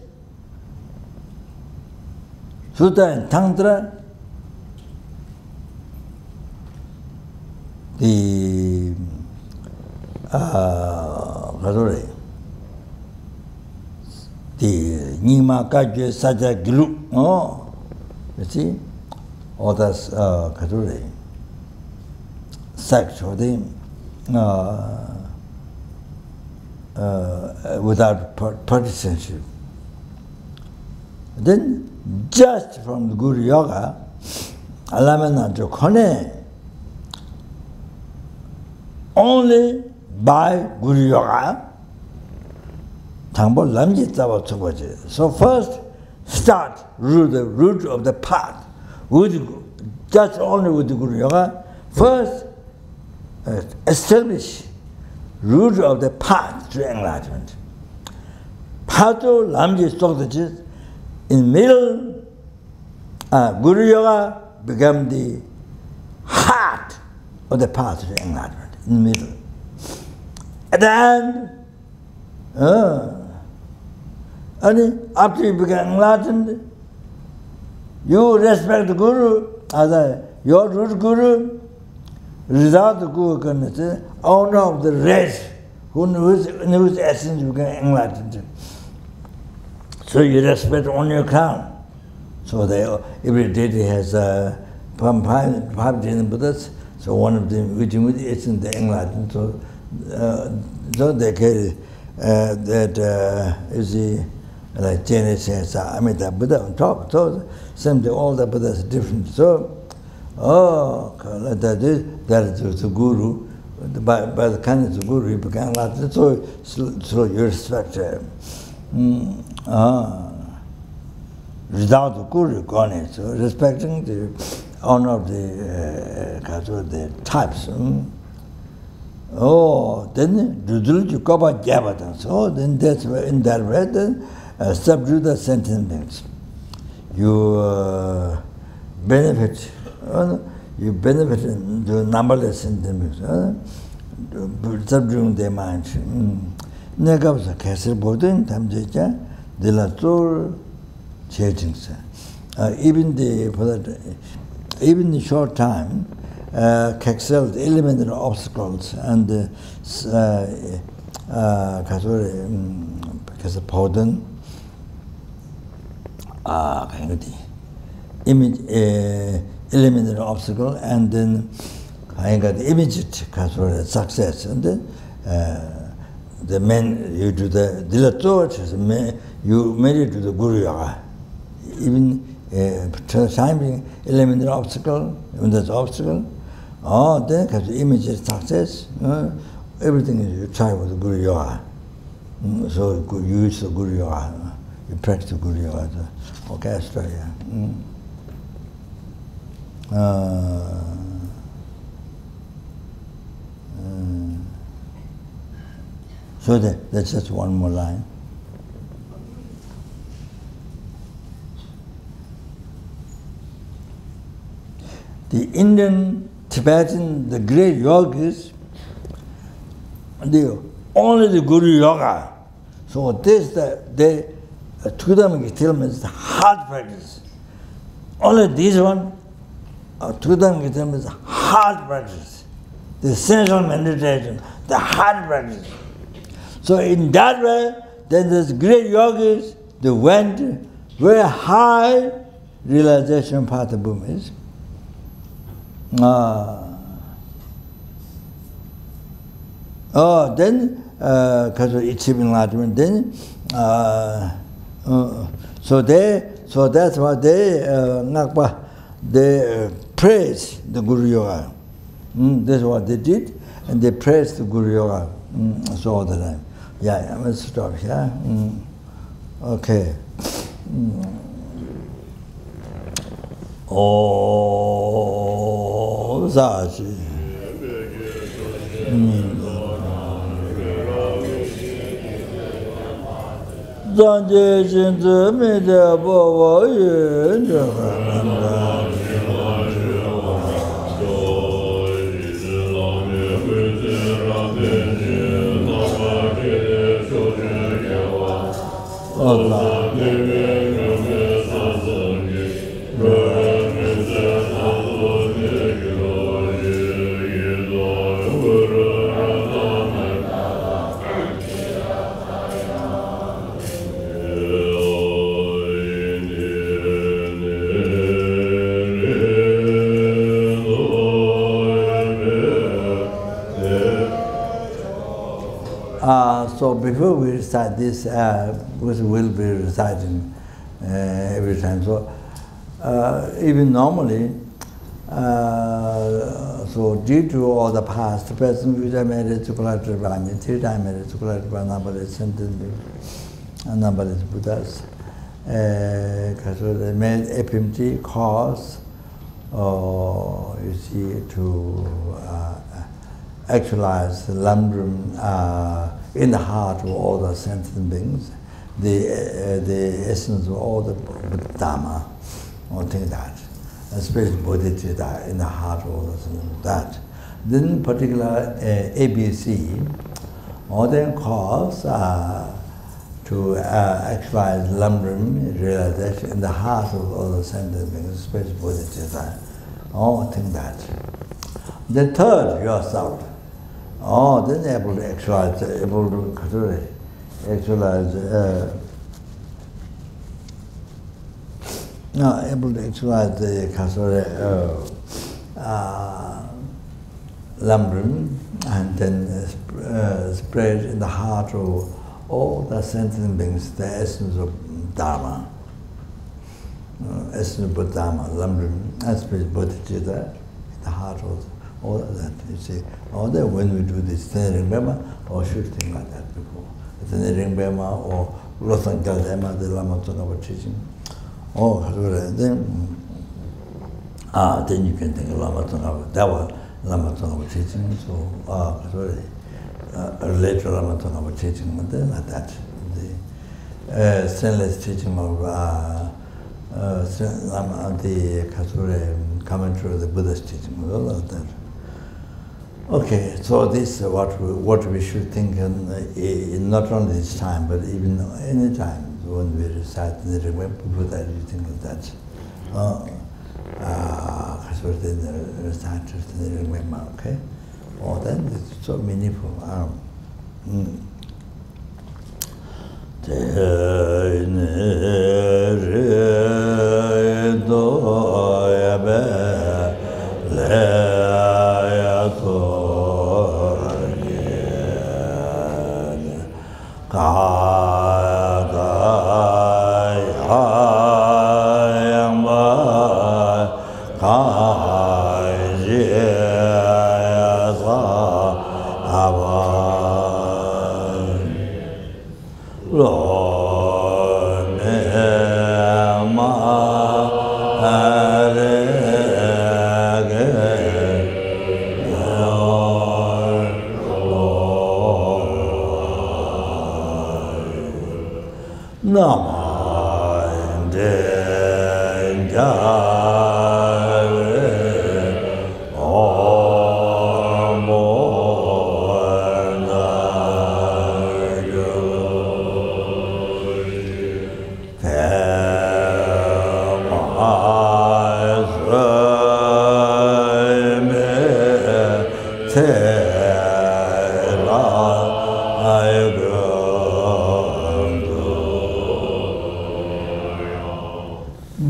Sutta and Tantra, the Nima Kajwe Saja Glu, you see, all that's sex for them without partisanship. Then, just from the Guru Yoga, Alamana to Kone, only by Guru Yoga, Tangbo Lamji Tawa Tsubaji. So first, start the root of the path. Just only with the Guru Yoga, first establish root of the path to enlightenment. Pato Lamji Tsubaji, in middle, Guru Yoga become the heart of the path to enlightenment, in middle. At the end, and after you become enlightened, you respect the Guru as your root Guru, without the Guru, owner of the rest, whose essence you become enlightened. So you respect on your account. So every deity has five Jain Buddhas. So one of them, which is in the enlightenment. So they carry that is the like Jain says Amitabha Buddha on top. So same thing, all the Buddhas are different. So that is the Guru. By the kindness of the Guru, you become enlightened. So you respect him. Without the Guru, gone. So respecting the honor of the types. Then you go by Jabatan. So then that's where in that way, then subdue the sentiments. You benefit. You benefit in the numberless sentiments. Subduing their mind. Negavsa Kasir Bodin, Tamjeja, de la Tour, Changingsa. Even the short time, Kaxel eliminated obstacles and Kasapodin, image eliminated obstacle, and then I got immediate success, and then the men you do the dilator, you made it to the Guru Yoga. Even time eliminate obstacle, when there's obstacle, then comes the immediate success. Everything is you try with the Guru Yoga. So you use the Guru Yoga, you practice the Guru Yoga. Okay, Australia. So that's just one more line. The Indian, Tibetan, the great yogis, only the Guru Yoga. So this, the Tudam Gitilma is the hard practice. Only this one, Tudam Gitilma is hard practice. The sensual meditation, the hard practice. So in that way, then there's great yogis, they went very high realization path of Burmese. Then because of achieving enlightenment, then so that's why they praise the Guru Yoga. That's what they did, and they praised the Guru Yoga. So all the time. Yeah, let's stop here. Okay. Oh, Zaji. Zanje Shinze Mide Bobo Yin So before we recite this, because we'll be reciting every time, so even normally, so due to all the past, present, future, marriage, collective, 3 times marriage, collective, number is sentence, number is Buddhas, because they made FPMT cause, you see, to actualize the Lamdrum in the heart of all the sentient beings, the essence of all the Dharma, or things like that, especially Bodhicitta in the heart of all the sentient that. Then particular ABC, all them cause to actualize Lamdrum realization in the heart of all the sentient beings, especially Bodhicitta, all things like that. The third, yourself. Then able to actualize, able to actualize, able to actualize the Lamdrum, and then spread in the heart of all the sentient beings the essence of Dharma, essence of Dharma, Lamdrum, especially Bodhicitta, in the heart of all of that, you see. All that when we do this, then remember, or should think like that before. Then remember, or Losan Galdema, the Lama Tonga teaching. Then you can think of Lama Tonga, that was Lama Tonga teaching, so later Lama Tonga teaching, but then like that. The stainless teaching of the Kasure commentary of the Buddha's teaching, all like that. Okay, so this is what we should think in not only this time, but even any time when we recite the remember Buddha, you think of that. Because then recite the remember, okay? Then it's so meaningful.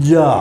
Yeah.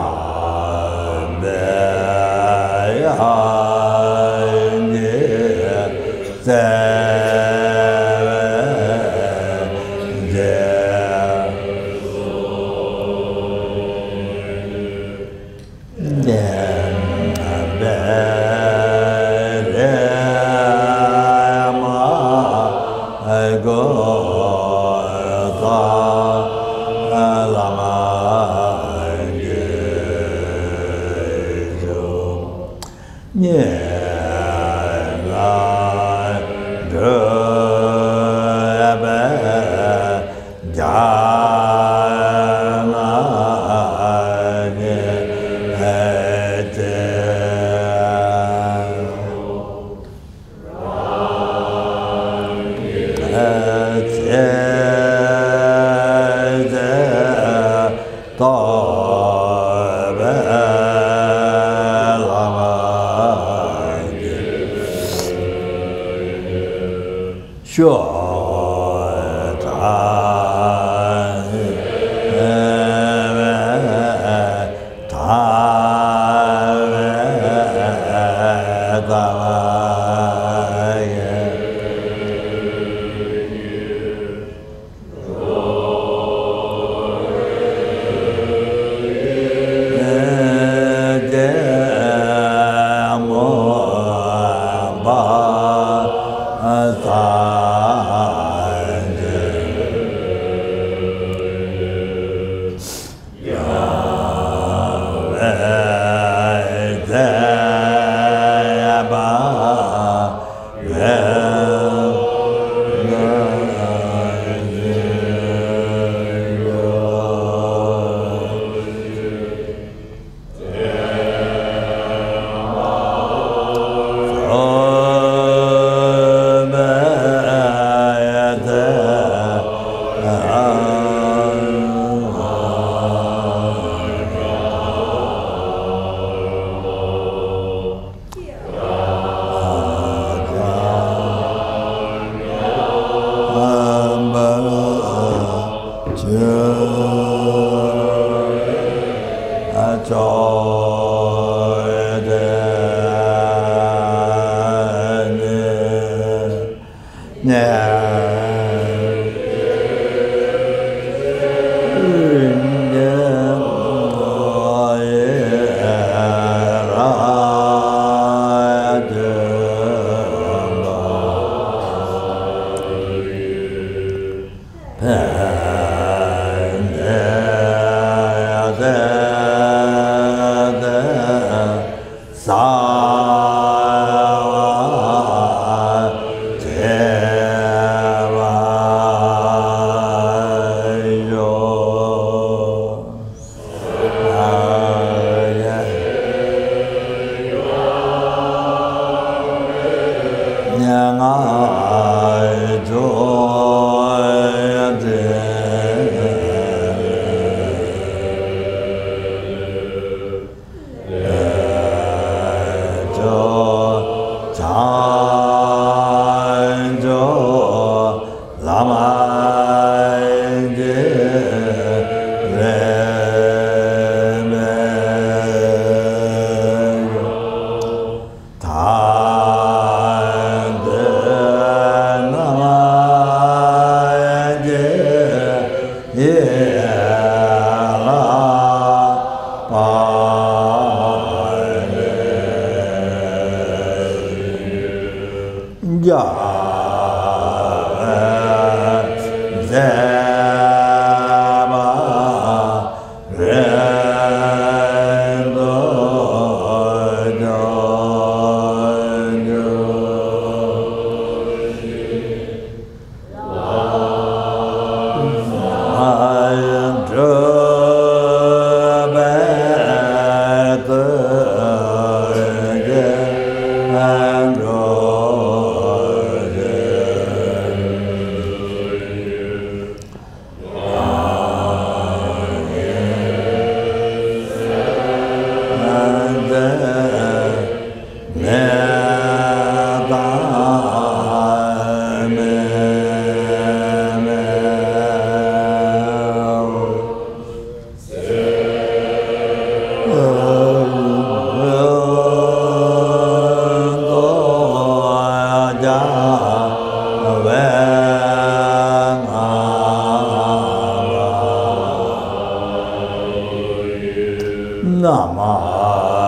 Nama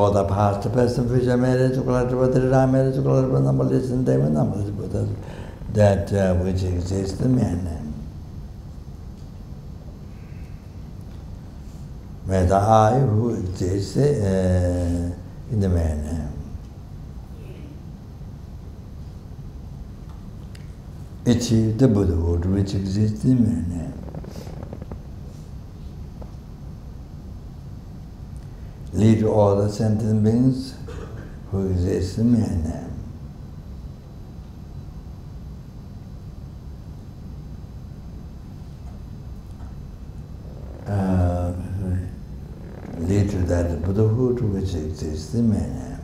all the past, present, future, marriage, marriage, numberless, and numberless Buddhas, that which exists in man. Where the I who exists in the man. Achieve the Buddhahood which exists in man. Lead to all the sentient beings who exist in man. Lead to that Buddhahood which exists in man.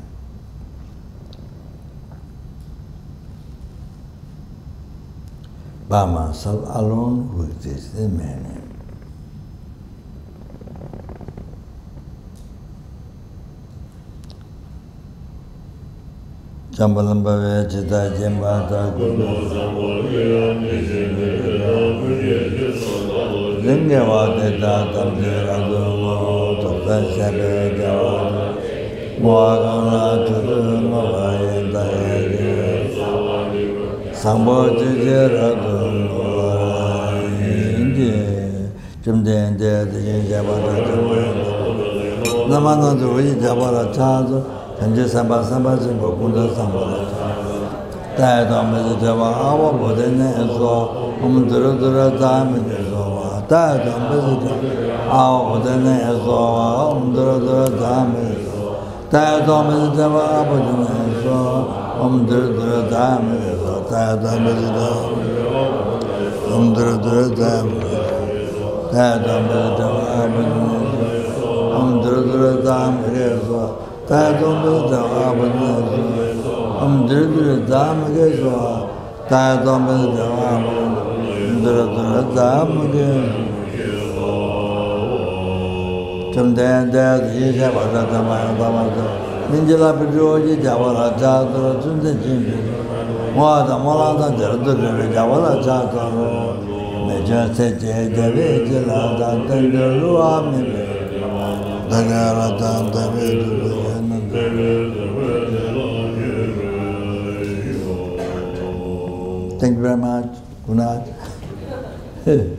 Brahma, self alone, who exists in man. Jambalamba Chita Jambata Lingava Data Tamdirago, Topta Sabe Java, Moagana Tudu Mavaya Daya, Sambo Jirago, Jumden de Javada, Namana Dui Javara Chado. Sanjay Samba Samba Simba Kunda Samba Dai Dhamma Java Awa Bodhene So Dura Dura Dhamma So Dai Dhamma Awa Bodhene So Dura Dura Dhamma So Dai Dhamma Java Bodhene So Dura Dura Dhamma So Dai Dhamma Java Dura Dura Dhamma Dai Dhamma Java Bodhene So Dura Dura Dhamma So Taidom Dhamma Dura Dhamma Taidom Dhamma Dura Dhamma Chumden Dad Yishavada Dhamma Ninjala Pijoji Javala Chadra Chunde Chimpi Wada Molada Dura Javala Chadra Meja Seche Jave Jila Dantendra Lua Mibe Dagara Dantendra Thank you very much. Good night.